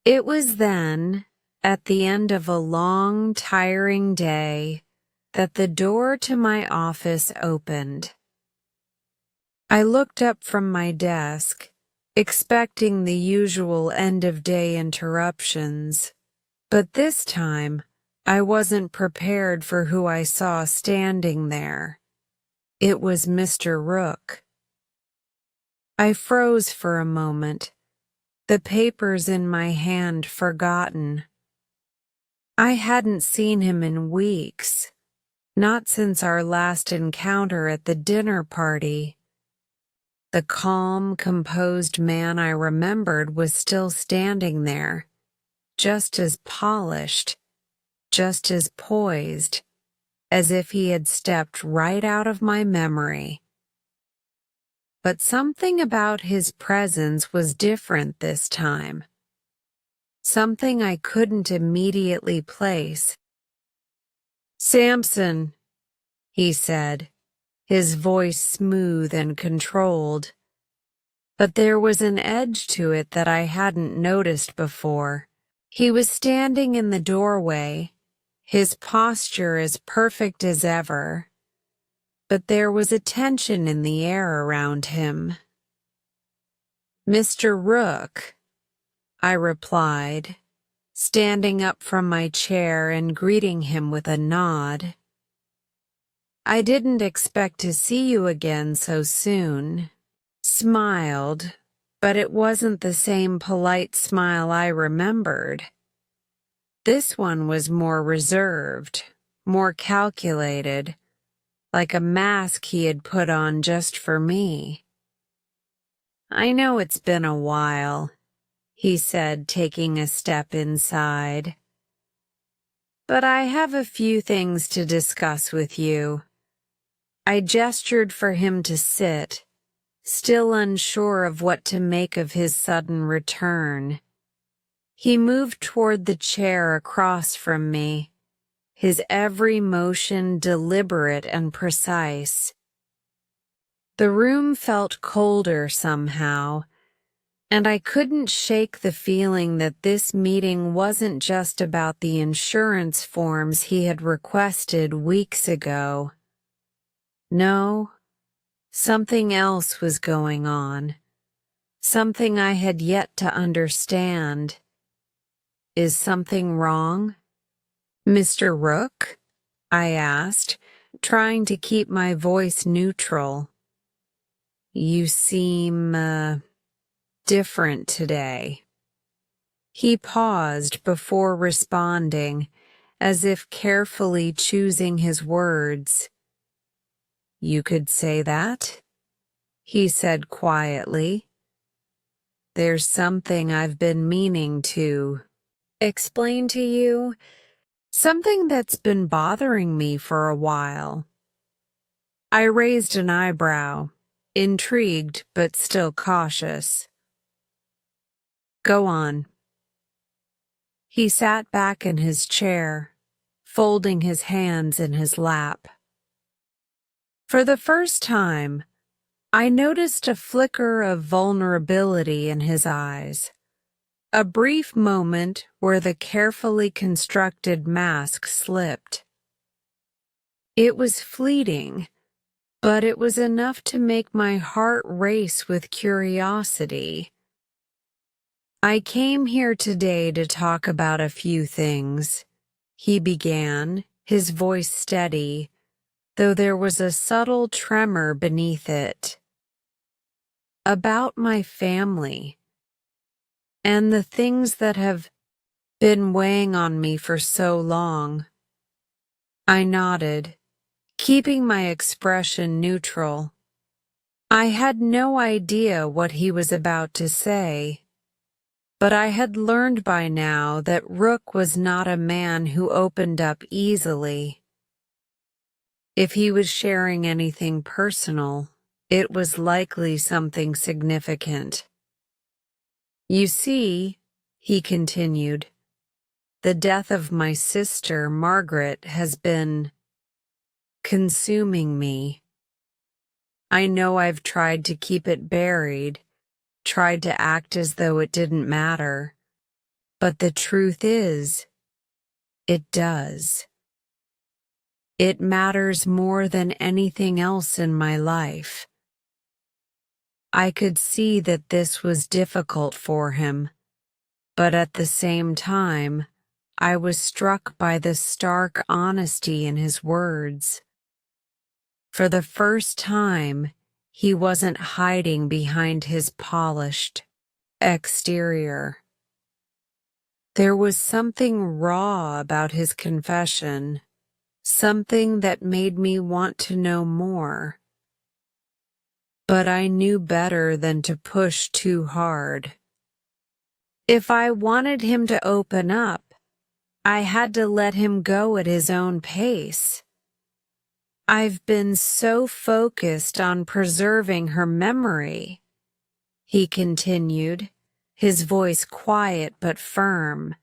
It was then, at the end of a long, tiring day, that the door to my office opened. I looked up from my desk, expecting the usual end-of-day interruptions, but this time I wasn't prepared for who I saw standing there. It was Mr. Rook. I froze for a moment, the papers in my hand forgotten. I hadn't seen him in weeks, not since our last encounter at the dinner party. The calm, composed man I remembered was still standing there, just as polished, just as poised, as if he had stepped right out of my memory. But something about his presence was different this time. Something I couldn't immediately place. "Samson," he said, his voice smooth and controlled. But there was an edge to it that I hadn't noticed before. He was standing in the doorway, his posture as perfect as ever, but there was a tension in the air around him. "Mr. Rook," I replied, standing up from my chair and greeting him with a nod. "I didn't expect to see you again so soon." Smiled, but it wasn't the same polite smile I remembered. This one was more reserved, more calculated, like a mask he had put on just for me. "I know it's been a while," he said, taking a step inside. "But I have a few things to discuss with you." I gestured for him to sit, still unsure of what to make of his sudden return. He moved toward the chair across from me, his every motion deliberate and precise. The room felt colder somehow, and I couldn't shake the feeling that this meeting wasn't just about the insurance forms he had requested weeks ago. No, something else was going on, something I had yet to understand. "Is something wrong, Mr. Rook?" I asked, trying to keep my voice neutral. "You seem, different today." He paused before responding, as if carefully choosing his words. "You could say that," he said quietly. "There's something I've been meaning to explain to you, something that's been bothering me for a while." I raised an eyebrow, intrigued but still cautious. "Go on." He sat back in his chair, folding his hands in his lap. For the first time, I noticed a flicker of vulnerability in his eyes, a brief moment where the carefully constructed mask slipped. It was fleeting, but it was enough to make my heart race with curiosity. "I came here today to talk about a few things," he began, his voice steady, though there was a subtle tremor beneath it. "About my family, and the things that have been weighing on me for so long." I nodded, keeping my expression neutral. I had no idea what he was about to say, but I had learned by now that Rook was not a man who opened up easily. If he was sharing anything personal, it was likely something significant. "You see," he continued, "the death of my sister, Margaret, has been consuming me. I know I've tried to keep it buried, tried to act as though it didn't matter, but the truth is, it does. It matters more than anything else in my life." I could see that this was difficult for him, but at the same time, I was struck by the stark honesty in his words. For the first time, he wasn't hiding behind his polished exterior. There was something raw about his confession, something that made me want to know more. But I knew better than to push too hard. If I wanted him to open up, I had to let him go at his own pace. I've been so focused on preserving her memory, he continued, his voice quiet but firm,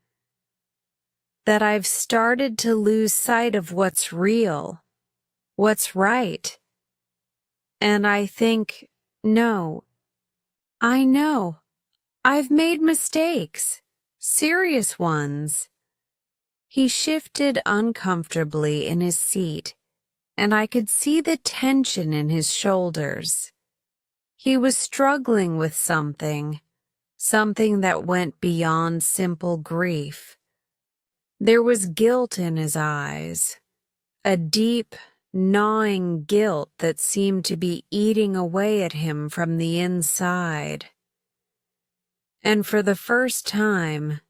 that I've started to lose sight of what's real, what's right. And I think, no, I know, I've made mistakes, serious ones. He shifted uncomfortably in his seat, and I could see the tension in his shoulders. He was struggling with something that went beyond simple grief. There was guilt in his eyes, a deep, gnawing guilt that seemed to be eating away at him from the inside. And for the first time,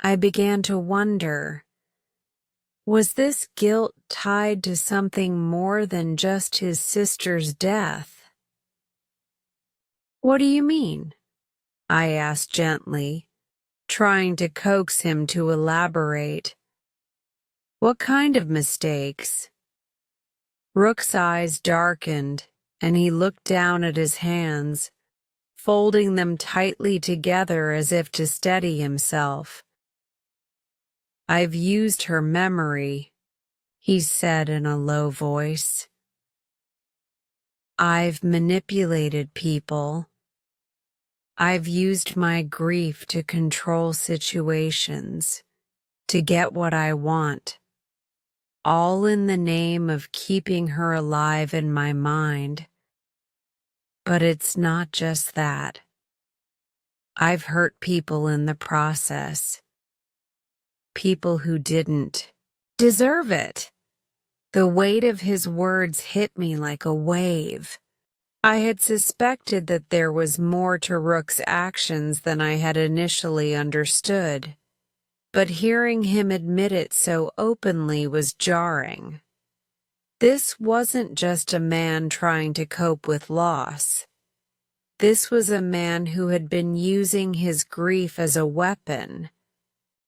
I began to wonder, was this guilt tied to something more than just his sister's death? What do you mean? I asked gently, trying to coax him to elaborate. What kind of mistakes? Rook's eyes darkened, and he looked down at his hands, folding them tightly together as if to steady himself. I've used her memory, he said in a low voice. I've manipulated people. I've used my grief to control situations, to get what I want, all in the name of keeping her alive in my mind. But it's not just that. I've hurt people in the process. People who didn't deserve it. The weight of his words hit me like a wave. I had suspected that there was more to Rook's actions than I had initially understood, but hearing him admit it so openly was jarring. This wasn't just a man trying to cope with loss. This was a man who had been using his grief as a weapon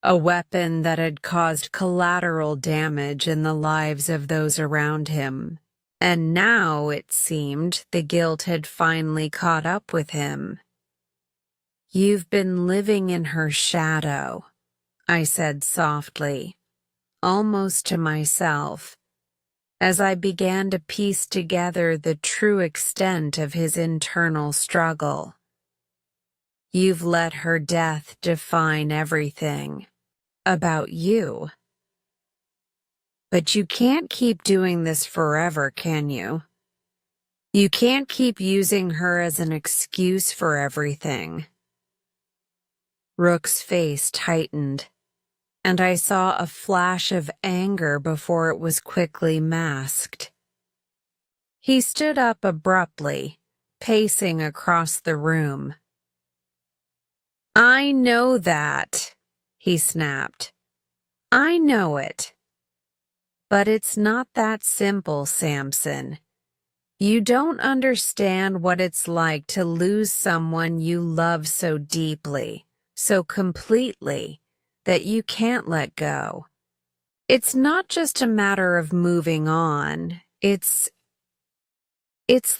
that had caused collateral damage in the lives of those around him. And now, it seemed, the guilt had finally caught up with him. You've been living in her shadow, I said softly, almost to myself, as I began to piece together the true extent of his internal struggle. You've let her death define everything about you. But you can't keep doing this forever, can you? You can't keep using her as an excuse for everything. Rook's face tightened, and I saw a flash of anger before it was quickly masked. He stood up abruptly, pacing across the room. I know that, he snapped. I know it. But it's not that simple, Samson. You don't understand what it's like to lose someone you love so deeply, so completely, that you can't let go. It's not just a matter of moving on. It's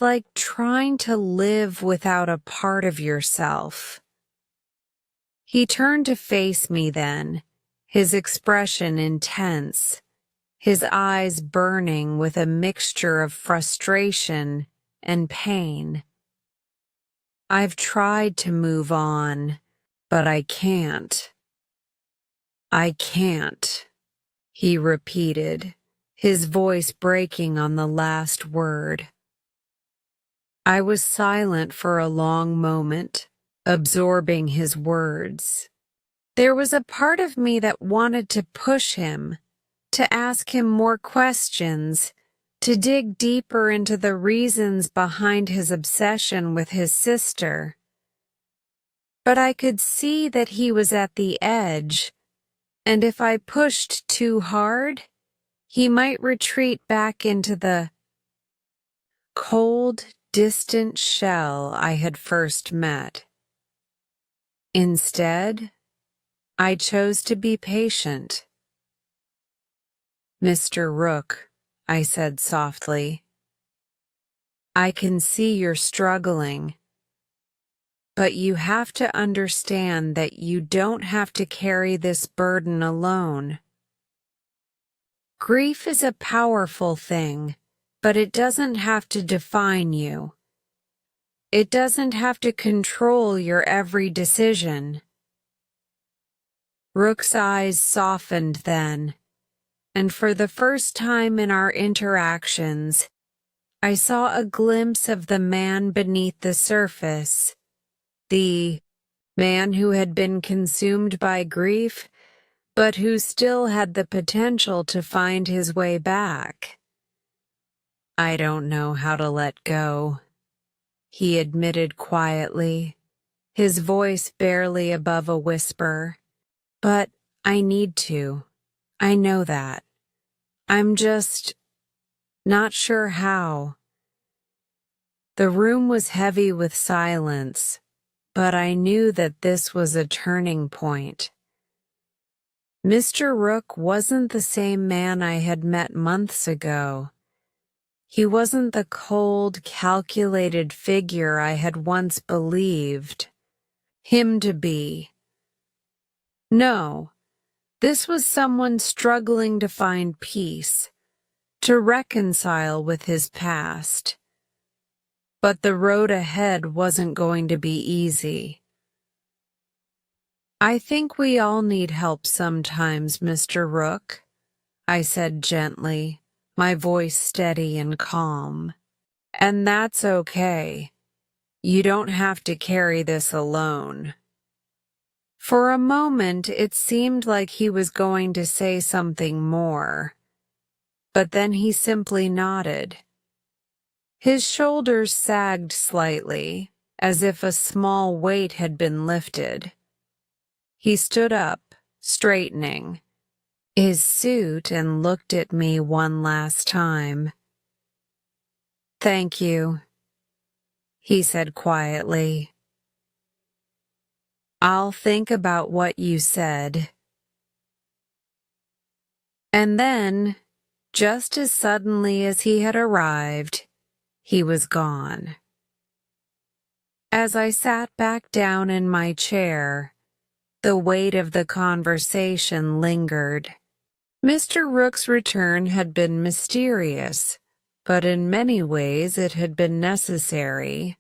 like trying to live without a part of yourself. He turned to face me then, his expression intense, his eyes burning with a mixture of frustration and pain. I've tried to move on, but I can't. I can't, he repeated, his voice breaking on the last word. I was silent for a long moment, absorbing his words. There was a part of me that wanted to push him, to ask him more questions, to dig deeper into the reasons behind his obsession with his sister. But I could see that he was at the edge, And if I pushed too hard, he might retreat back into the cold, distant shell I had first met. Instead, I chose to be patient. "Mr. Rook," I said softly, "I can see you're struggling, but you have to understand that you don't have to carry this burden alone. Grief is a powerful thing, but it doesn't have to define you. It doesn't have to control your every decision." Rook's eyes softened then, and for the first time in our interactions, I saw a glimpse of the man beneath the surface, the man who had been consumed by grief, but who still had the potential to find his way back. "I don't know how to let go," he admitted quietly, his voice barely above a whisper. "But I need to. I know that. I'm just not sure how." The room was heavy with silence, but I knew that this was a turning point. Mr. Rook wasn't the same man I had met months ago. He wasn't the cold, calculated figure I had once believed him to be. No, this was someone struggling to find peace, to reconcile with his past. But the road ahead wasn't going to be easy. "I think we all need help sometimes, Mr. Rook," I said gently, my voice steady and calm. "And that's okay. You don't have to carry this alone." For a moment, it seemed like he was going to say something more, but then he simply nodded. His shoulders sagged slightly, as if a small weight had been lifted. He stood up, straightening his suit, and looked at me one last time. "Thank you," he said quietly. "I'll think about what you said." And then, just as suddenly as he had arrived, he was gone. As I sat back down in my chair, the weight of the conversation lingered. Mr. Rook's return had been mysterious, but in many ways it had been necessary.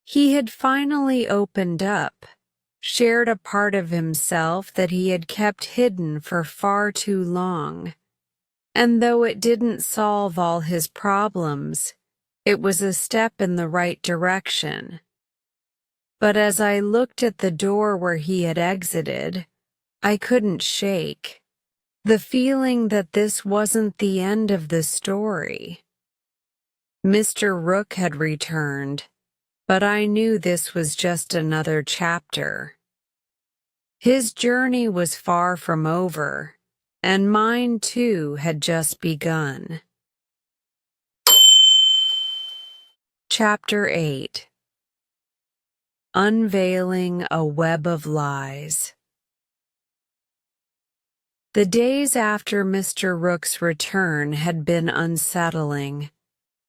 He had finally opened up, shared a part of himself that he had kept hidden for far too long. And though it didn't solve all his problems, it was a step in the right direction. But as I looked at the door where he had exited, I couldn't shake the feeling that this wasn't the end of the story. Mr. Rook had returned, but I knew this was just another chapter. His journey was far from over, and mine too had just begun. Chapter 8. Unveiling a Web of Lies. The days after Mr. Rook's return had been unsettling.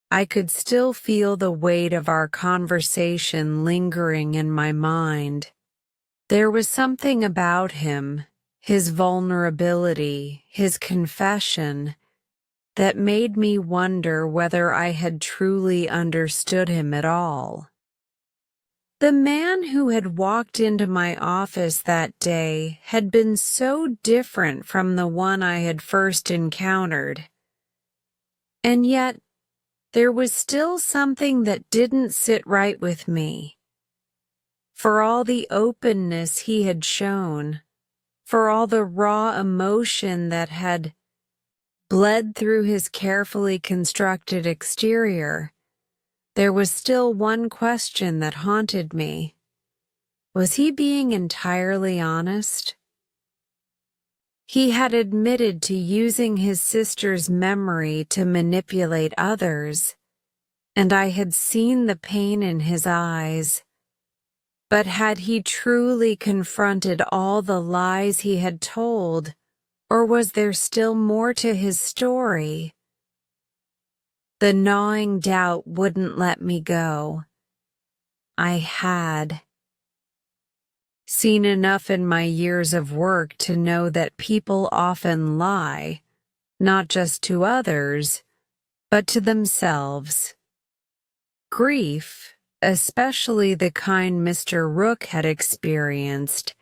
I could still feel the weight of our conversation lingering in my mind. There was something about him, his vulnerability, his confession, that made me wonder whether I had truly understood him at all. The man who had walked into my office that day had been so different from the one I had first encountered. And yet, there was still something that didn't sit right with me. For all the openness he had shown, for all the raw emotion that had bled through his carefully constructed exterior, there was still one question that haunted me. Was he being entirely honest? He had admitted to using his sister's memory to manipulate others, and I had seen the pain in his eyes. But had he truly confronted all the lies he had told, or was there still more to his story? The gnawing doubt wouldn't let me go. I had seen enough in my years of work to know that people often lie, not just to others, but to themselves. Grief, especially the kind Mr. Rook had experienced,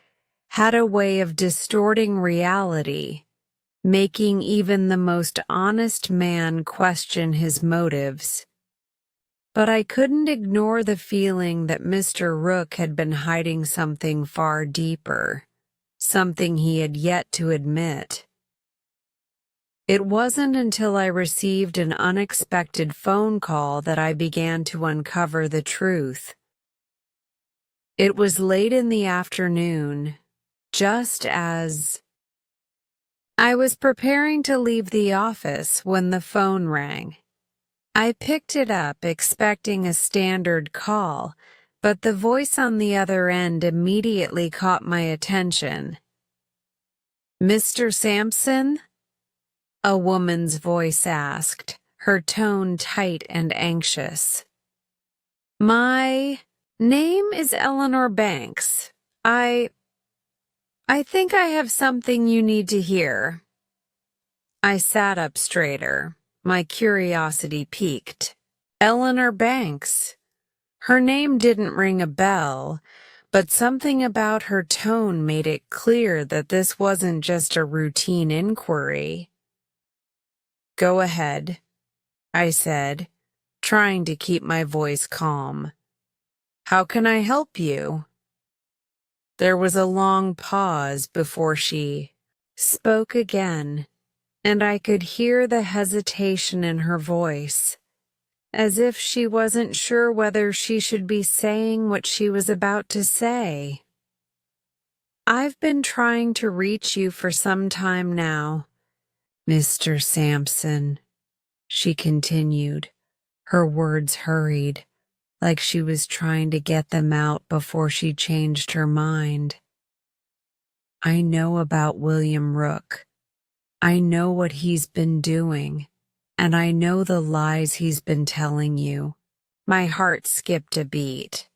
had a way of distorting reality, making even the most honest man question his motives. But I couldn't ignore the feeling that Mr. Rook had been hiding something far deeper, something he had yet to admit. It wasn't until I received an unexpected phone call that I began to uncover the truth. It was late in the afternoon, just as I was preparing to leave the office when the phone rang. I picked it up expecting a standard call, but the voice on the other end immediately caught my attention. "Mr. Sampson?" a woman's voice asked, her tone tight and anxious. "My name is Eleanor Banks. I think I have something you need to hear." I sat up straighter, my curiosity piqued. Eleanor Banks. Her name didn't ring a bell, but something about her tone made it clear that this wasn't just a routine inquiry. "Go ahead," I said, trying to keep my voice calm. "How can I help you?" There was a long pause before she spoke again, and I could hear the hesitation in her voice, as if she wasn't sure whether she should be saying what she was about to say. "I've been trying to reach you for some time now, Mr. Sampson," she continued, her words hurried, like she was trying to get them out before she changed her mind. "I know about William Rook. I know what he's been doing, and I know the lies he's been telling you." My heart skipped a beat.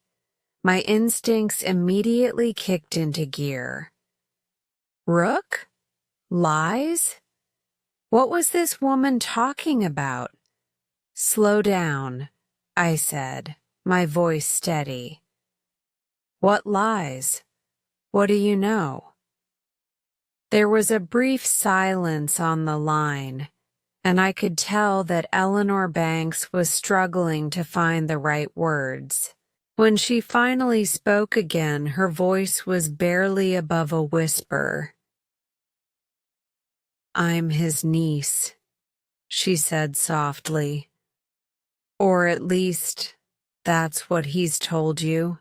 My instincts immediately kicked into gear. Rook? Lies? What was this woman talking about? "Slow down," I said, my voice steady. "What lies? What do you know?" There was a brief silence on the line, and I could tell that Eleanor Banks was struggling to find the right words. When she finally spoke again, her voice was barely above a whisper. "I'm his niece," she said softly. "Or at least, that's what he's told you."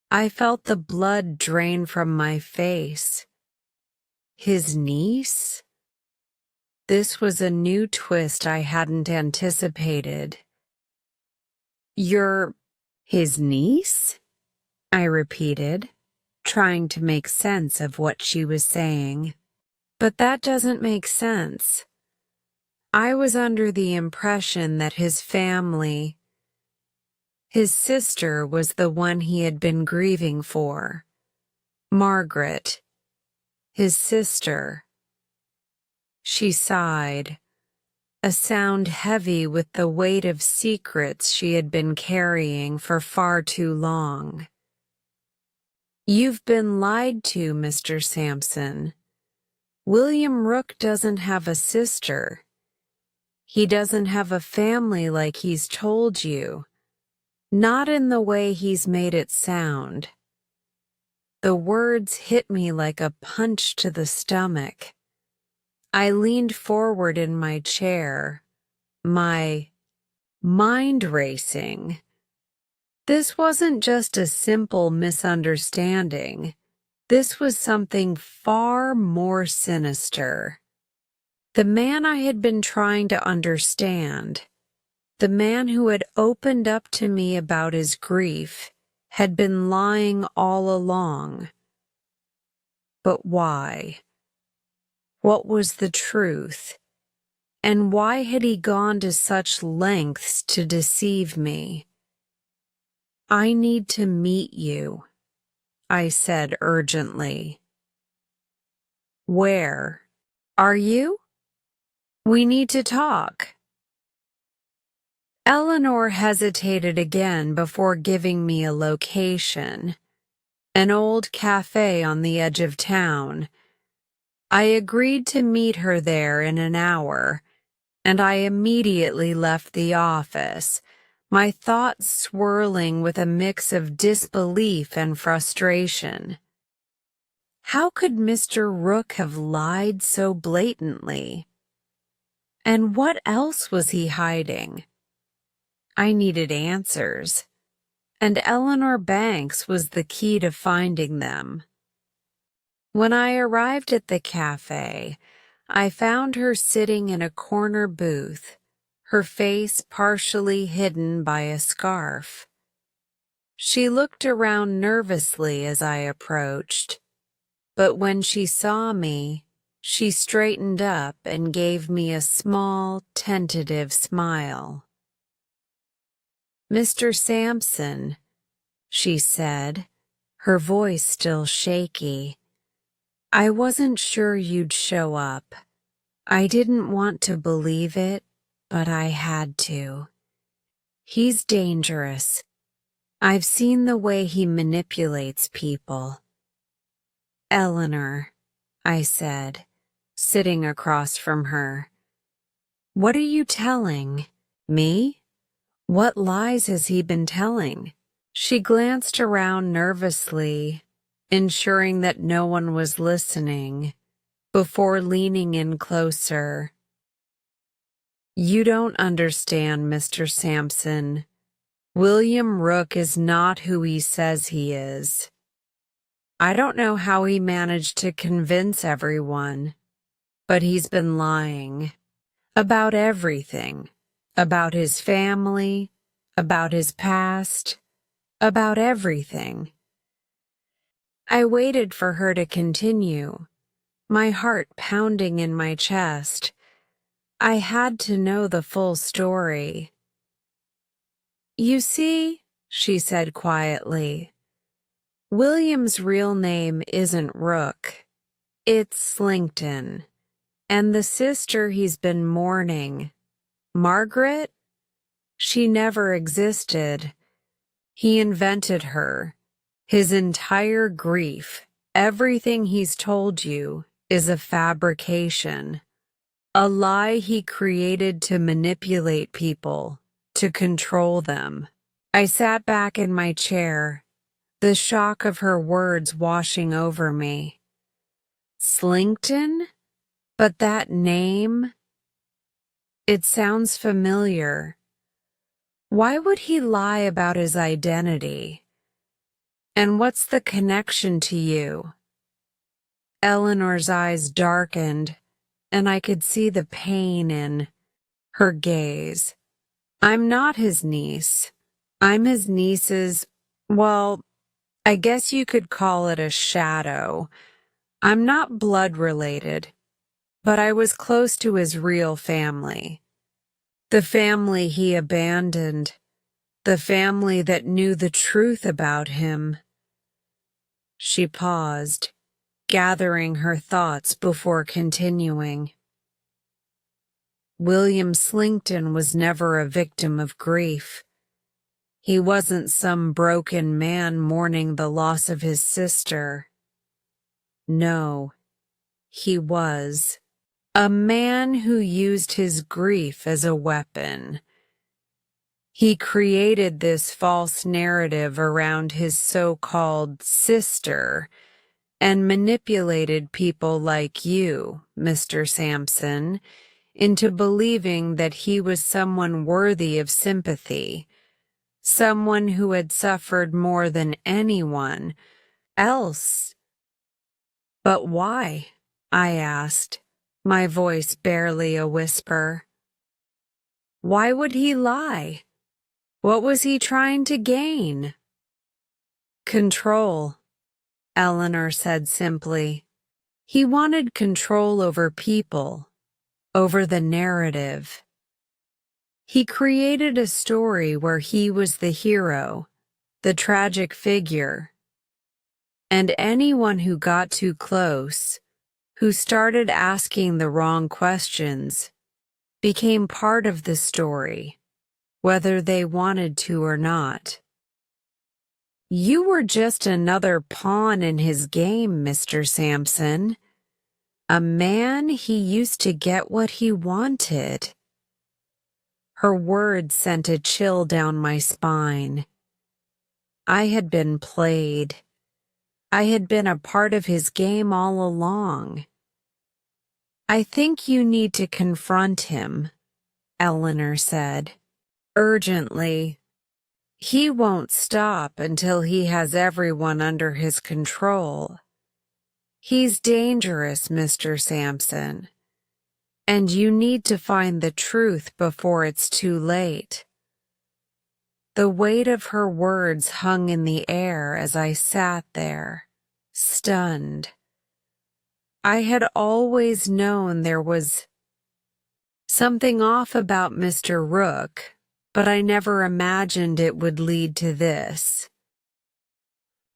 I felt the blood drain from my face. His niece? This was a new twist I hadn't anticipated. "You're his niece?" I repeated, trying to make sense of what she was saying. "But that doesn't make sense. I was under the impression that his family, his sister was the one he had been grieving for. Margaret, his sister." She sighed, a sound heavy with the weight of secrets she had been carrying for far too long. "You've been lied to, Mr. Sampson. William Rook doesn't have a sister. He doesn't have a family like he's told you. Not in the way he's made it sound." The words hit me like a punch to the stomach. I leaned forward in my chair, my mind racing. This wasn't just a simple misunderstanding. This was something far more sinister. The man I had been trying to understand, the man who had opened up to me about his grief, had been lying all along. But why? What was the truth? And why had he gone to such lengths to deceive me? I need to meet you, I said urgently. Where? Are you? We need to talk. Eleanor hesitated again before giving me a location, an old cafe on the edge of town. I agreed to meet her there in an hour, and I immediately left the office, my thoughts swirling with a mix of disbelief and frustration. How could Mr. Rook have lied so blatantly? And what else was he hiding? I needed answers, and Eleanor Banks was the key to finding them. When I arrived at the cafe, I found her sitting in a corner booth, her face partially hidden by a scarf. She looked around nervously as I approached, but when she saw me, she straightened up and gave me a small, tentative smile. Mr. Sampson, she said, her voice still shaky. I wasn't sure you'd show up. I didn't want to believe it, but I had to. He's dangerous. I've seen the way he manipulates people. Eleanor, I said, sitting across from her. What are you telling? Me? What lies has he been telling? She glanced around nervously, ensuring that no one was listening, before leaning in closer. You don't understand, Mr. Sampson. William Rook is not who he says he is. I don't know how he managed to convince everyone, but he's been lying. About everything. About his family, about his past, about everything. I waited for her to continue, my heart pounding in my chest. I had to know the full story. You see, she said quietly, William's real name isn't Rook. It's Slinkton, and the sister he's been mourning, Margaret? She never existed. He invented her. His entire grief, everything he's told you, is a fabrication. A lie he created to manipulate people, to control them. I sat back in my chair, the shock of her words washing over me. Slinkton? But that name? It sounds familiar. Why would he lie about his identity? And what's the connection to you? Eleanor's eyes darkened, and I could see the pain in her gaze. I'm not his niece. I'm his niece's, well, I guess you could call it a shadow. I'm not blood related, but I was close to his real family. The family he abandoned, the family that knew the truth about him. She paused, gathering her thoughts before continuing. William Slinkton was never a victim of grief. He wasn't some broken man mourning the loss of his sister. No, he was a man who used his grief as a weapon. He created this false narrative around his so-called sister and manipulated people like you, Mr. Sampson, into believing that he was someone worthy of sympathy, someone who had suffered more than anyone else But why? I asked, my voice barely a whisper. Why would he lie? What was he trying to gain? Control, Eleanor said simply. He wanted control over people, over the narrative. He created a story where he was the hero, the tragic figure. And anyone who got too close, who started asking the wrong questions, became part of the story, whether they wanted to or not. You were just another pawn in his game, Mr. Sampson. A man he used to get what he wanted. Her words sent a chill down my spine. I had been played. I had been a part of his game all along. I think you need to confront him, Eleanor said, urgently. He won't stop until he has everyone under his control. He's dangerous, Mr. Sampson, and you need to find the truth before it's too late. The weight of her words hung in the air as I sat there, stunned. I had always known there was something off about Mr. Rook, but I never imagined it would lead to this.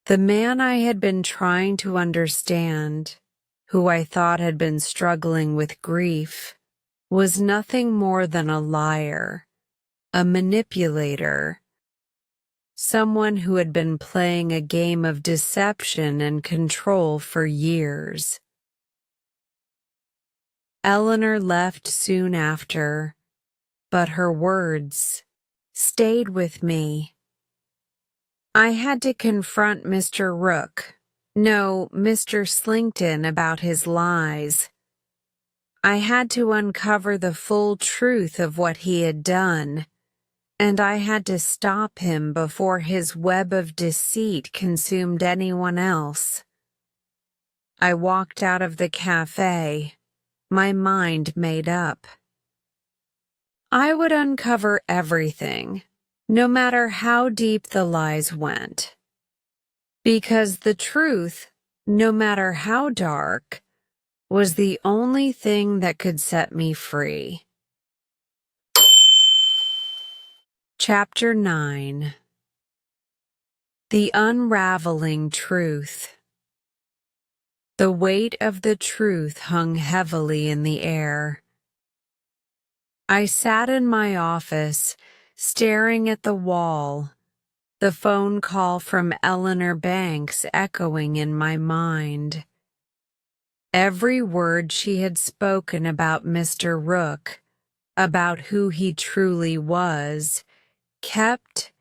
The man I had been trying to understand, who I thought had been struggling with grief, was nothing more than a liar, a manipulator, someone who had been playing a game of deception and control for years. Eleanor left soon after, but her words stayed with me. I had to confront Mr. Rook, no, Mr. Slinkton, about his lies. I had to uncover the full truth of what he had done, and I had to stop him before his web of deceit consumed anyone else. I walked out of the cafe, my mind made up. I would uncover everything, no matter how deep the lies went. Because the truth, no matter how dark, was the only thing that could set me free. Chapter 9. The Unraveling Truth. The weight of the truth hung heavily in the air. I sat in my office, staring at the wall, the phone call from Eleanor Banks echoing in my mind. Every word she had spoken about Mr. Rook, about who he truly was, kept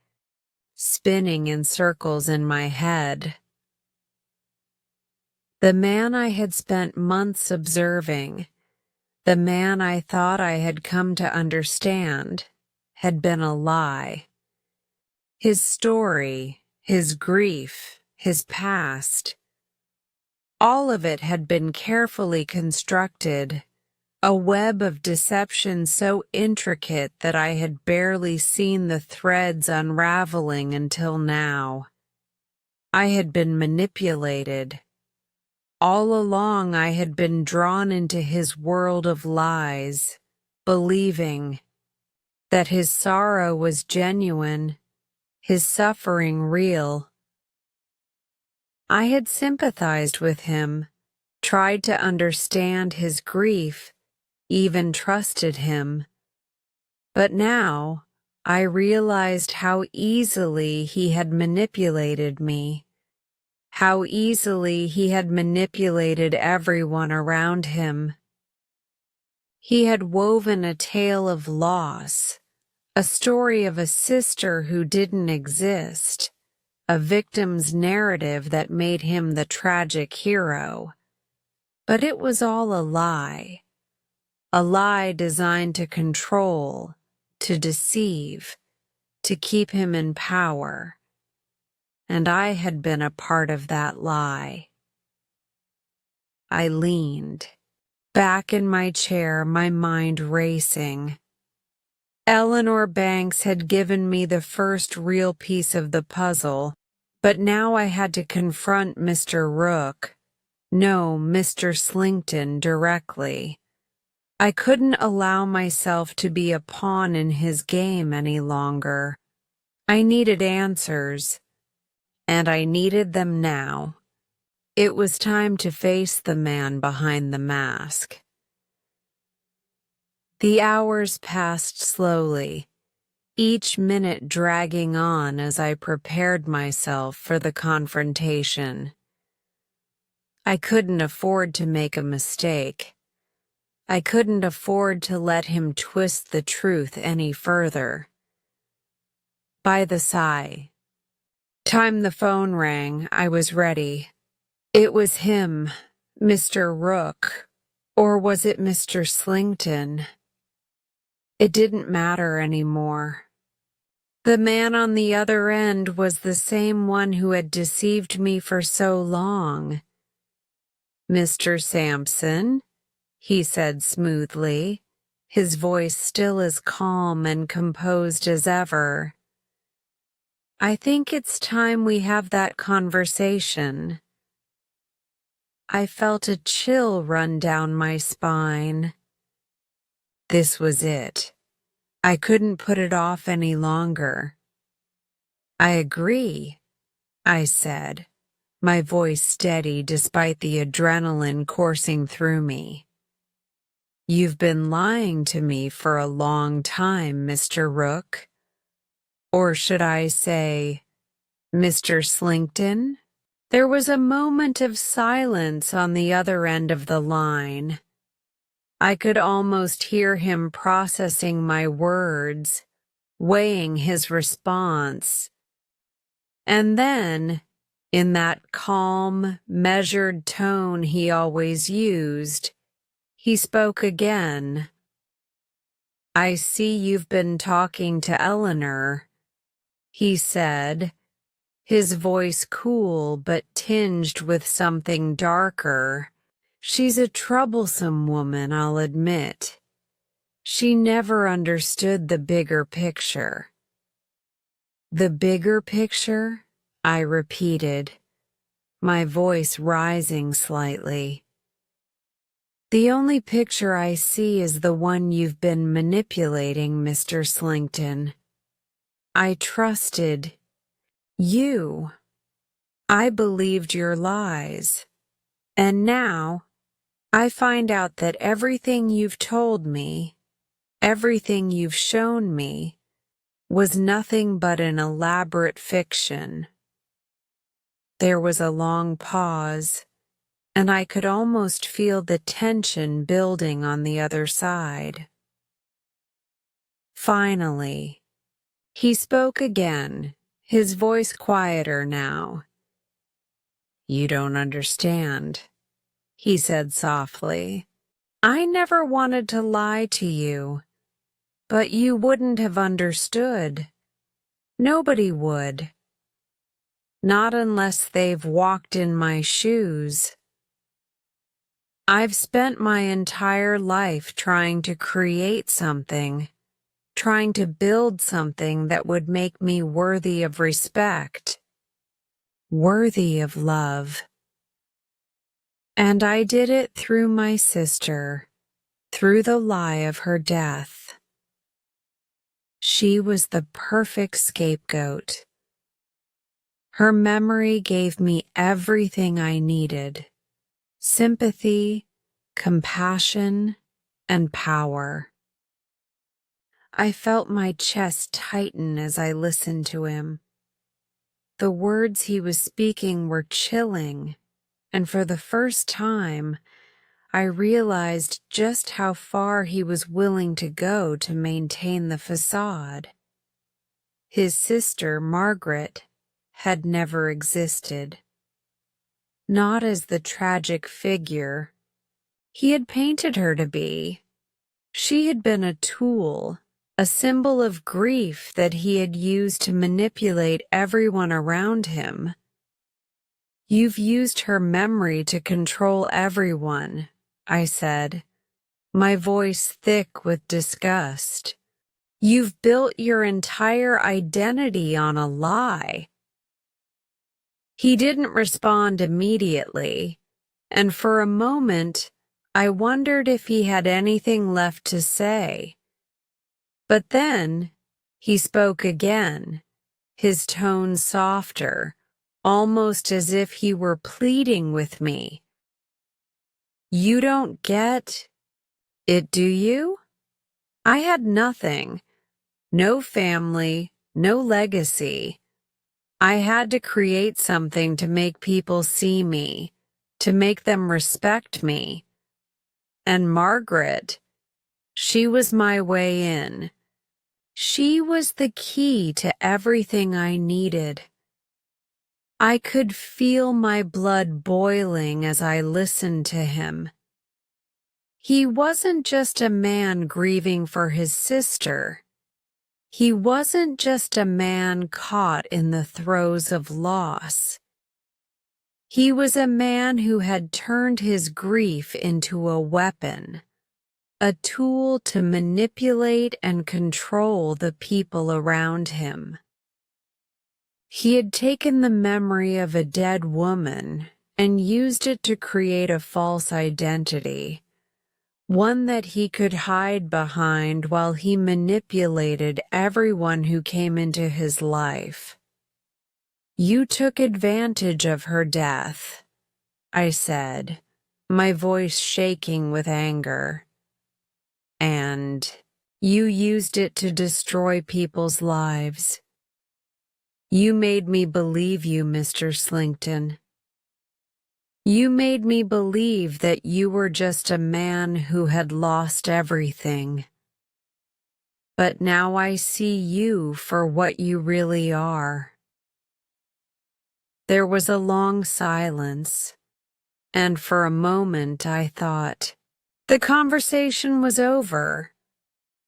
spinning in circles in my head. The man I had spent months observing, the man I thought I had come to understand, had been a lie. His story, his grief, his past, all of it had been carefully constructed, a web of deception so intricate that I had barely seen the threads unraveling until now. I had been manipulated. All along I had been drawn into his world of lies, believing that his sorrow was genuine, his suffering real. I had sympathized with him, tried to understand his grief, even trusted him. But now I realized how easily he had manipulated me, how easily he had manipulated everyone around him. He had woven a tale of loss, a story of a sister who didn't exist, a victim's narrative that made him the tragic hero. But it was all a lie designed to control, to deceive, to keep him in power. And I had been a part of that lie. I leaned back in my chair, my mind racing. Eleanor Banks had given me the first real piece of the puzzle, but now I had to confront Mr. Rook, no, Mr. Slinkton, directly. I couldn't allow myself to be a pawn in his game any longer. I needed answers, and I needed them now. It was time to face the man behind the mask. The hours passed slowly, each minute dragging on as I prepared myself for the confrontation. I couldn't afford to make a mistake. I couldn't afford to let him twist the truth any further. By the time the phone rang, I was ready. It was him, Mr. Rook, or was it Mr. Slinkton? It didn't matter anymore. The man on the other end was the same one who had deceived me for so long. "Mr. Sampson," he said smoothly, his voice still as calm and composed as ever. "I think it's time we have that conversation." I felt a chill run down my spine. This was it. I couldn't put it off any longer. "I agree," I said, my voice steady despite the adrenaline coursing through me. "You've been lying to me for a long time, Mr. Rook. Or should I say, Mr. Slinkton?" There was a moment of silence on the other end of the line. I could almost hear him processing my words, weighing his response. And then, in that calm, measured tone he always used, he spoke again. "I see you've been talking to Eleanor," he said, his voice cool but tinged with something darker. "She's a troublesome woman, I'll admit. She never understood the bigger picture." "The bigger picture?" I repeated, my voice rising slightly. "The only picture I see is the one you've been manipulating, Mr. Slinkton. I trusted you. I believed your lies. And now I find out that everything you've told me, everything you've shown me, was nothing but an elaborate fiction." There was a long pause, and I could almost feel the tension building on the other side. Finally, he spoke again, his voice quieter now. "You don't understand," he said softly. "I never wanted to lie to you, but you wouldn't have understood. Nobody would. Not unless they've walked in my shoes. I've spent my entire life trying to create something, trying to build something that would make me worthy of respect, worthy of love. And I did it through my sister, through the lie of her death. She was the perfect scapegoat. Her memory gave me everything I needed: sympathy, compassion, and power. I felt my chest tighten as I listened to him. The words he was speaking were chilling, and for the first time, I realized just how far he was willing to go to maintain the facade. His sister, Margaret, had never existed. Not as the tragic figure he had painted her to be. She had been a tool, a symbol of grief that he had used to manipulate everyone around him. You've used her memory to control everyone, I said, my voice thick with disgust. You've built your entire identity on a lie. He didn't respond immediately, and for a moment, I wondered if he had anything left to say. But then, he spoke again, his tone softer, almost as if he were pleading with me. You don't get it, do you? I had nothing. No family, no legacy. I had to create something to make people see me, to make them respect me. And Margaret, she was my way in. She was the key to everything I needed. I could feel my blood boiling as I listened to him. He wasn't just a man grieving for his sister. He wasn't just a man caught in the throes of loss. He was a man who had turned his grief into a weapon, a tool to manipulate and control the people around him. He had taken the memory of a dead woman and used it to create a false identity, one that he could hide behind while he manipulated everyone who came into his life. You took advantage of her death, I said, my voice shaking with anger. And you used it to destroy people's lives. You made me believe you, Mr. Slinkton. You made me believe that you were just a man who had lost everything. But now I see you for what you really are. There was a long silence, and for a moment I thought the conversation was over.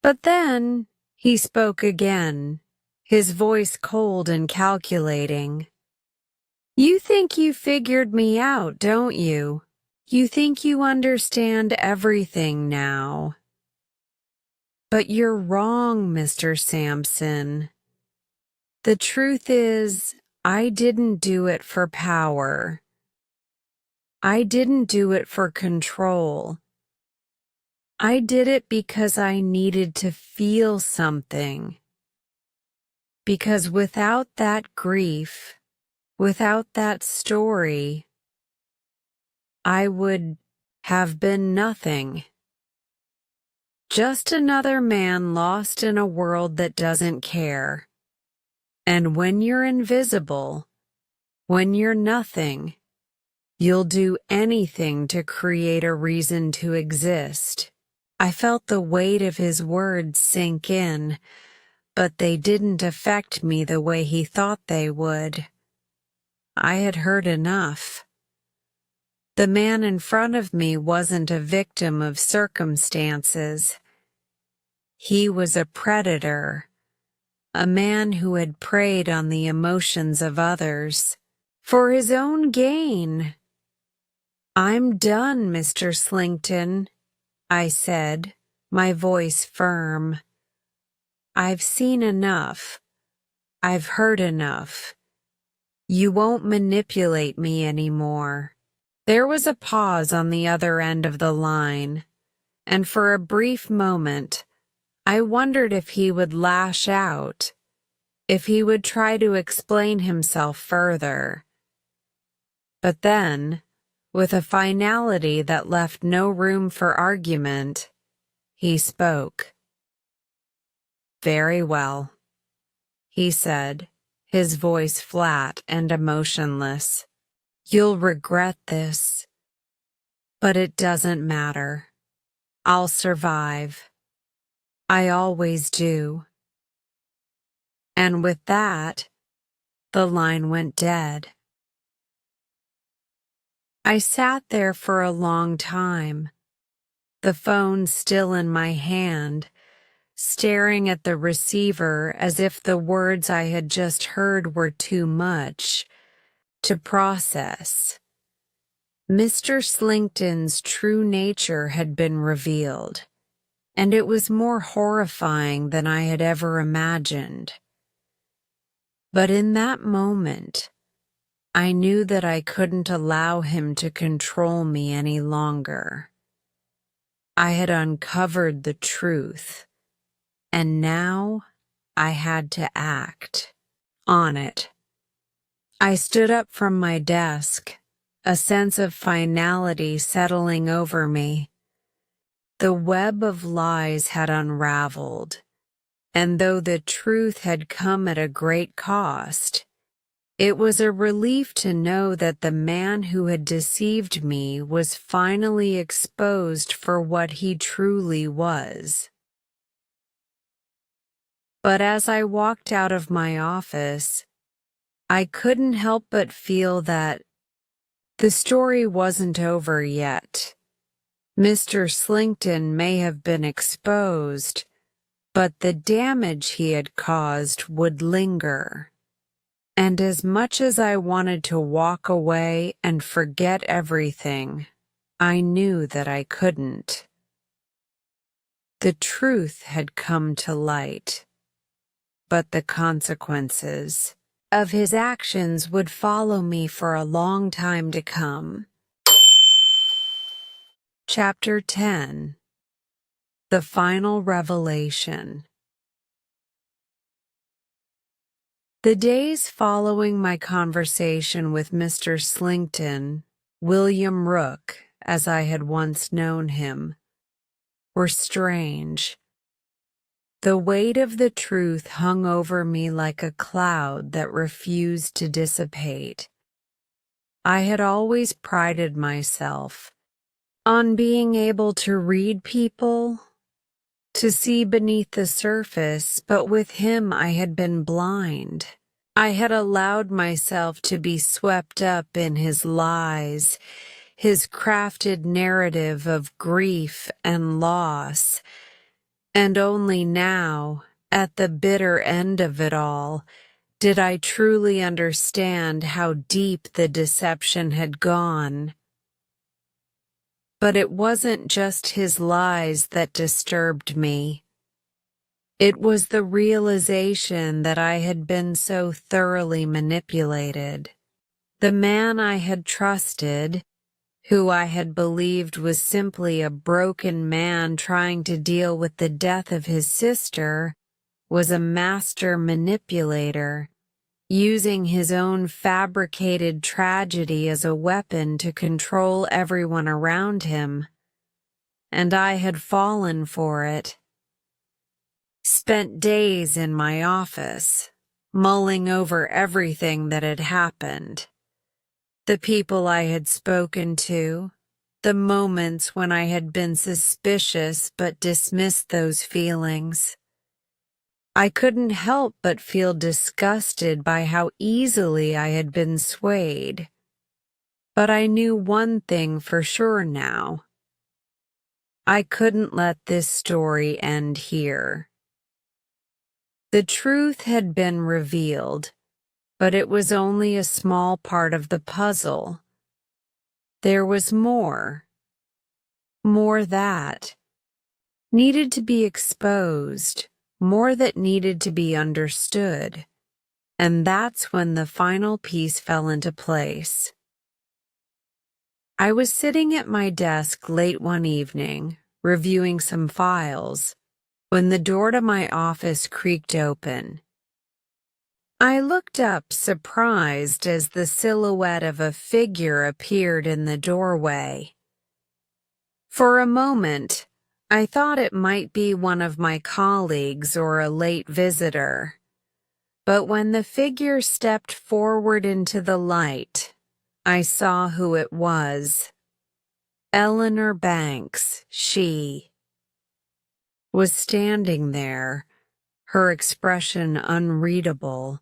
But then he spoke again, his voice cold and calculating. You think you figured me out, don't you? You think you understand everything now. But you're wrong, Mr. Sampson. The truth is, I didn't do it for power. I didn't do it for control. I did it because I needed to feel something. Because without that grief, without that story, I would have been nothing. Just another man lost in a world that doesn't care. And when you're invisible, when you're nothing, you'll do anything to create a reason to exist. I felt the weight of his words sink in, but they didn't affect me the way he thought they would. I had heard enough. The man in front of me wasn't a victim of circumstances. He was a predator, a man who had preyed on the emotions of others for his own gain. I'm done, Mr. Slinkton, I said, my voice firm. I've seen enough. I've heard enough. You won't manipulate me anymore. There was a pause on the other end of the line, and for a brief moment, I wondered if he would lash out, if he would try to explain himself further. But then, with a finality that left no room for argument, he spoke. Very well, he said, his voice flat and emotionless. You'll regret this, but it doesn't matter. I'll survive. I always do. And with that, the line went dead. I sat there for a long time, the phone still in my hand, staring at the receiver as if the words I had just heard were too much, to process. Mr. Slinkton's true nature had been revealed, and it was more horrifying than I had ever imagined. But in that moment, I knew that I couldn't allow him to control me any longer. I had uncovered the truth, and now I had to act on it. I stood up from my desk, a sense of finality settling over me. The web of lies had unraveled, and though the truth had come at a great cost, it was a relief to know that the man who had deceived me was finally exposed for what he truly was. But as I walked out of my office, I couldn't help but feel that the story wasn't over yet. Mr. Slinkton may have been exposed, but the damage he had caused would linger. And as much as I wanted to walk away and forget everything, I knew that I couldn't. The truth had come to light, but the consequences of his actions would follow me for a long time to come. Chapter 10. The Final Revelation. The days following my conversation with Mr. Slinkton, William Rook, as I had once known him, were strange. The weight of the truth hung over me like a cloud that refused to dissipate. I had always prided myself on being able to read people, to see beneath the surface, but with him I had been blind. I had allowed myself to be swept up in his lies, his crafted narrative of grief and loss, and only now, at the bitter end of it all, did I truly understand how deep the deception had gone. But it wasn't just his lies that disturbed me. It was the realization that I had been so thoroughly manipulated. The man I had trusted, who I had believed was simply a broken man trying to deal with the death of his sister, was a master manipulator, using his own fabricated tragedy as a weapon to control everyone around him. And I had fallen for it. Spent days in my office, mulling over everything that had happened. The people I had spoken to, the moments when I had been suspicious but dismissed those feelings. I couldn't help but feel disgusted by how easily I had been swayed. But I knew one thing for sure now. I couldn't let this story end here. The truth had been revealed, but it was only a small part of the puzzle. There was more that needed to be exposed, more that needed to be understood, and that's when the final piece fell into place. I was sitting at my desk late one evening, reviewing some files, when the door to my office creaked open. I looked up, surprised, as the silhouette of a figure appeared in the doorway. For a moment, I thought it might be one of my colleagues or a late visitor. But when the figure stepped forward into the light, I saw who it was. Eleanor Banks, she was standing there, her expression unreadable,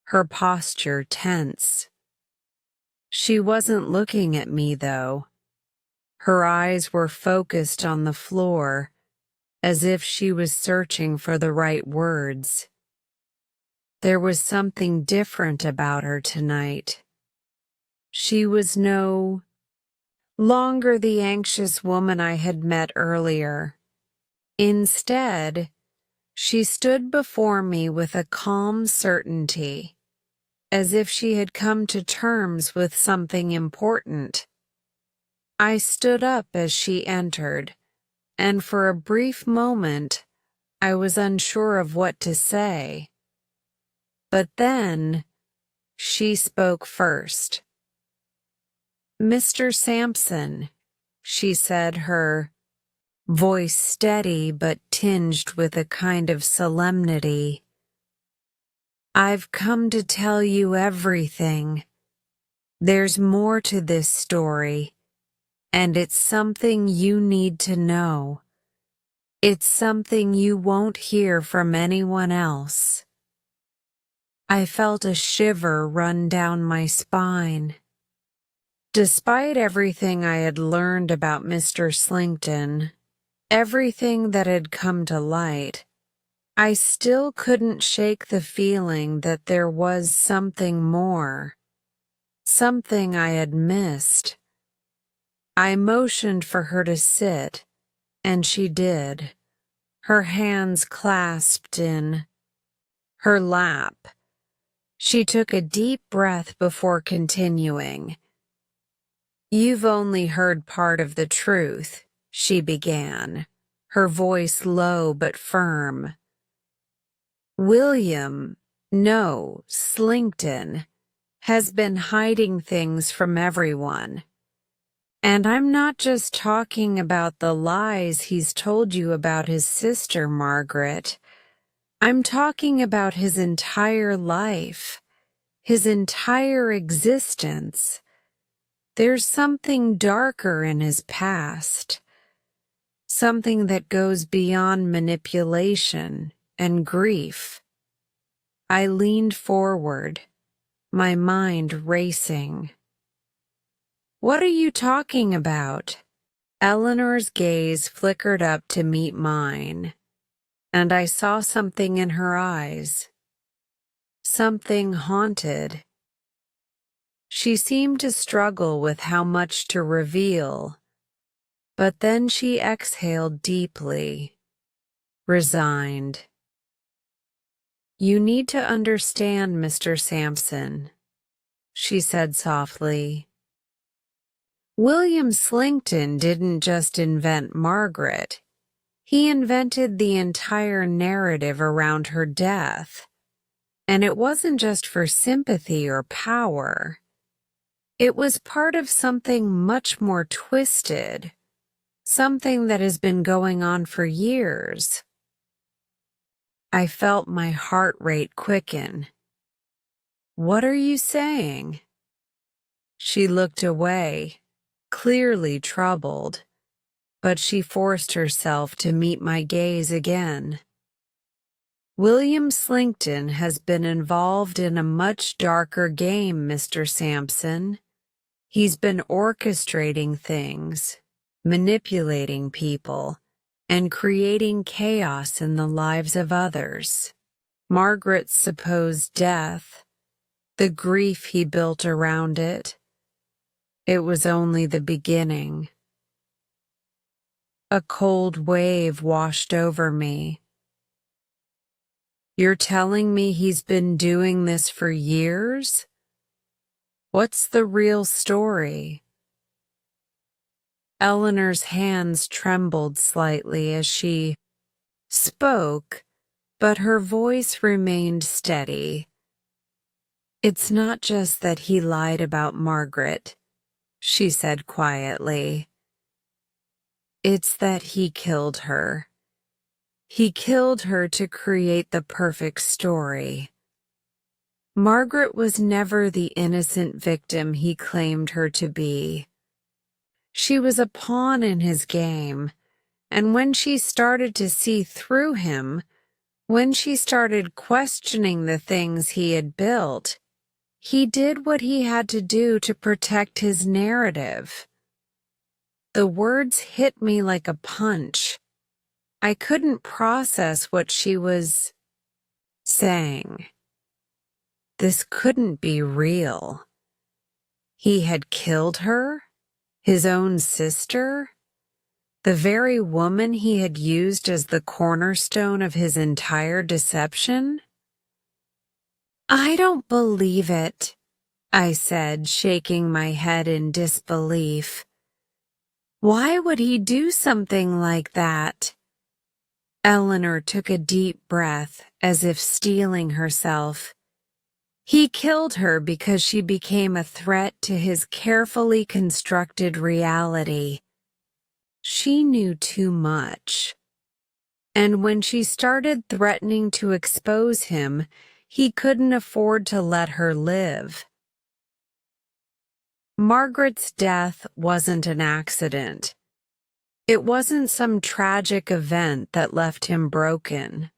her posture tense. She wasn't looking at me, though. Her eyes were focused on the floor, as if she was searching for the right words. There was something different about her tonight. She was no longer the anxious woman I had met earlier. Instead, she stood before me with a calm certainty, as if she had come to terms with something important. I stood up as she entered, and for a brief moment, I was unsure of what to say. But then, she spoke first. "Mr. Sampson," she said, her voice steady but tinged with a kind of solemnity. "I've come to tell you everything. There's more to this story, and it's something you need to know. It's something you won't hear from anyone else." I felt a shiver run down my spine. Despite everything I had learned about Mr. Slinkton, everything that had come to light, I still couldn't shake the feeling that there was something more, something I had missed. I motioned for her to sit, and she did, her hands clasped in her lap. She took a deep breath before continuing. "You've only heard part of the truth," she began, her voice low but firm. "William, no, Slinkton, has been hiding things from everyone. And I'm not just talking about the lies he's told you about his sister, Margaret. I'm talking about his entire life, his entire existence. There's something darker in his past, something that goes beyond manipulation and grief." I leaned forward, my mind racing. "What are you talking about?" Eleanor's gaze flickered up to meet mine, and I saw something in her eyes, something haunted. She seemed to struggle with how much to reveal, but then she exhaled deeply, resigned. "You need to understand, Mr. Sampson," she said softly. "William Slinkton didn't just invent Margaret. He invented the entire narrative around her death. And it wasn't just for sympathy or power. It was part of something much more twisted, something that has been going on for years." I felt my heart rate quicken. "What are you saying?" She looked away, clearly troubled, but she forced herself to meet my gaze again. "William Slinkton has been involved in a much darker game, Mr. Sampson. He's been orchestrating things, manipulating people, and creating chaos in the lives of others. Margaret's supposed death, the grief he built around it, it was only the beginning." A cold wave washed over me. "You're telling me he's been doing this for years? What's the real story?" Eleanor's hands trembled slightly as she spoke, but her voice remained steady. "It's not just that he lied about Margaret," she said quietly. "It's that he killed her. He killed her to create the perfect story. Margaret was never the innocent victim he claimed her to be. She was a pawn in his game, and when she started to see through him, when she started questioning the things he had built, he did what he had to do to protect his narrative." The words hit me like a punch. I couldn't process what she was saying. This couldn't be real. He had killed her? His own sister? The very woman he had used as the cornerstone of his entire deception? I don't believe it, I said, shaking my head in disbelief. Why would he do something like that? Eleanor took a deep breath, as if steeling herself. He killed her because she became a threat to his carefully constructed reality. She knew too much. And when she started threatening to expose him, he couldn't afford to let her live. Margaret's death wasn't an accident. It wasn't some tragic event that left him broken.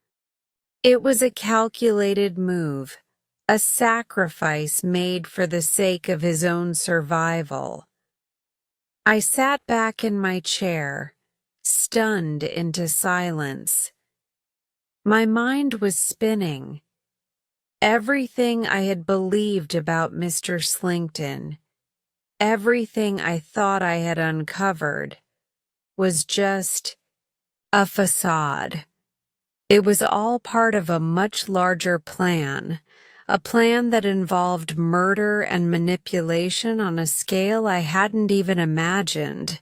It was a calculated move, a sacrifice made for the sake of his own survival. I sat back in my chair, stunned into silence. My mind was spinning. Everything I had believed about Mr. Slinkton, everything I thought I had uncovered, was just a facade. It was all part of a much larger plan, a plan that involved murder and manipulation on a scale I hadn't even imagined.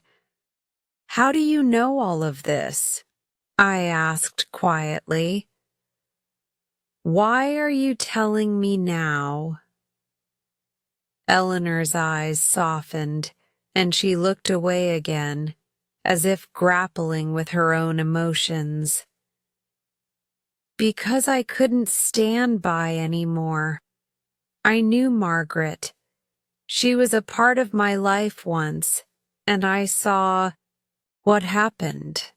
How do you know all of this? I asked quietly. Why are you telling me now? Eleanor's eyes softened, and she looked away again, as if grappling with her own emotions. Because I couldn't stand by anymore. I knew Margaret. She was a part of my life once, and I saw what happened.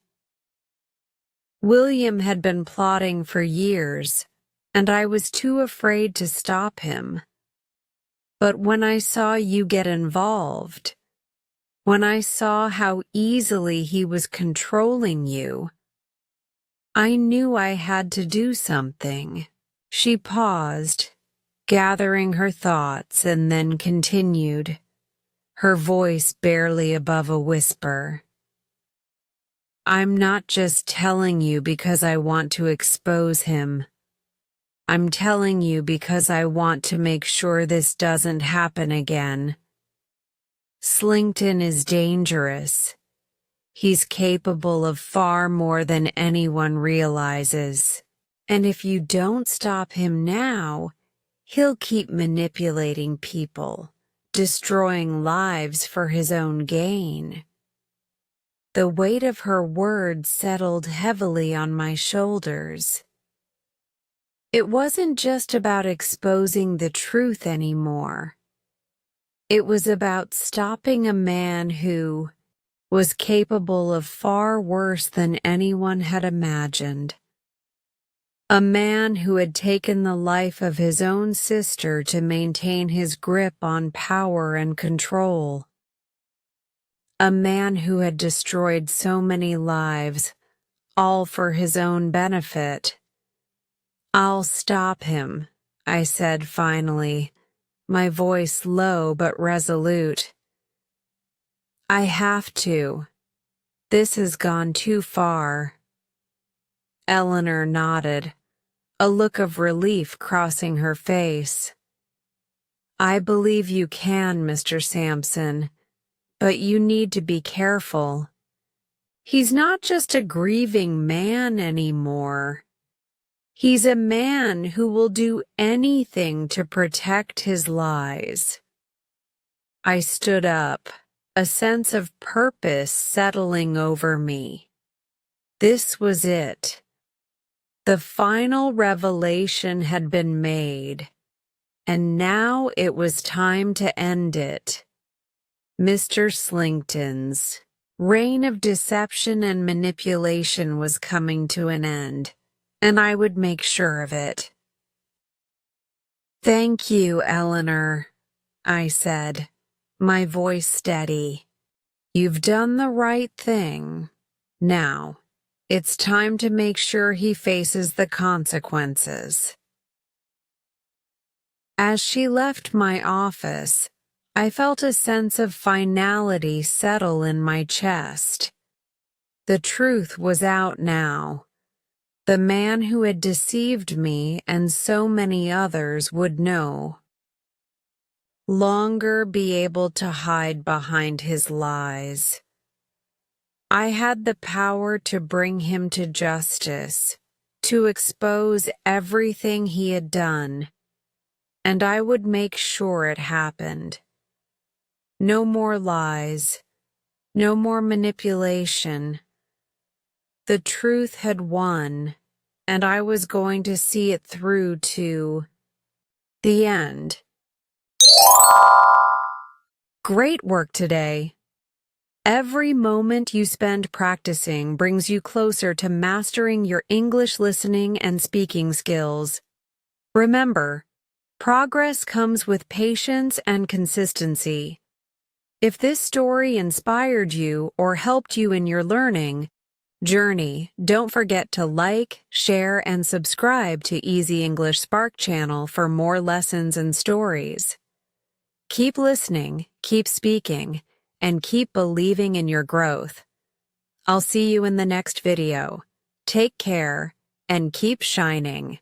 William had been plotting for years, and I was too afraid to stop him. But when I saw you get involved, when I saw how easily he was controlling you, I knew I had to do something. She paused, gathering her thoughts, and then continued, her voice barely above a whisper. I'm not just telling you because I want to expose him. I'm telling you because I want to make sure this doesn't happen again. Slinkton is dangerous. He's capable of far more than anyone realizes. And if you don't stop him now, he'll keep manipulating people, destroying lives for his own gain. The weight of her words settled heavily on my shoulders. It wasn't just about exposing the truth anymore. It was about stopping a man who was capable of far worse than anyone had imagined. A man who had taken the life of his own sister to maintain his grip on power and control. A man who had destroyed so many lives, all for his own benefit. I'll stop him, I said finally, my voice low but resolute. I have to. This has gone too far. Eleanor nodded, a look of relief crossing her face. I believe you can, Mr. Sampson, but you need to be careful. He's not just a grieving man anymore. He's a man who will do anything to protect his lies. I stood up, a sense of purpose settling over me. This was it. The final revelation had been made, and now it was time to end it. Mr. Slinkton's reign of deception and manipulation was coming to an end, and I would make sure of it. Thank you, Eleanor, I said, my voice steady. You've done the right thing. Now, it's time to make sure he faces the consequences. As she left my office, I felt a sense of finality settle in my chest. The truth was out now. The man who had deceived me and so many others would no longer be able to hide behind his lies. I had the power to bring him to justice, to expose everything he had done, and I would make sure it happened. No more lies, no more manipulation. The truth had won, and I was going to see it through to the end. Great work today. Every moment you spend practicing brings you closer to mastering your English listening and speaking skills. Remember, progress comes with patience and consistency. If this story inspired you or helped you in your learning journey, don't forget to like, share, and subscribe to Easy English Spark channel for more lessons and stories. Keep listening, keep speaking, and keep believing in your growth. I'll see you in the next video. Take care and keep shining.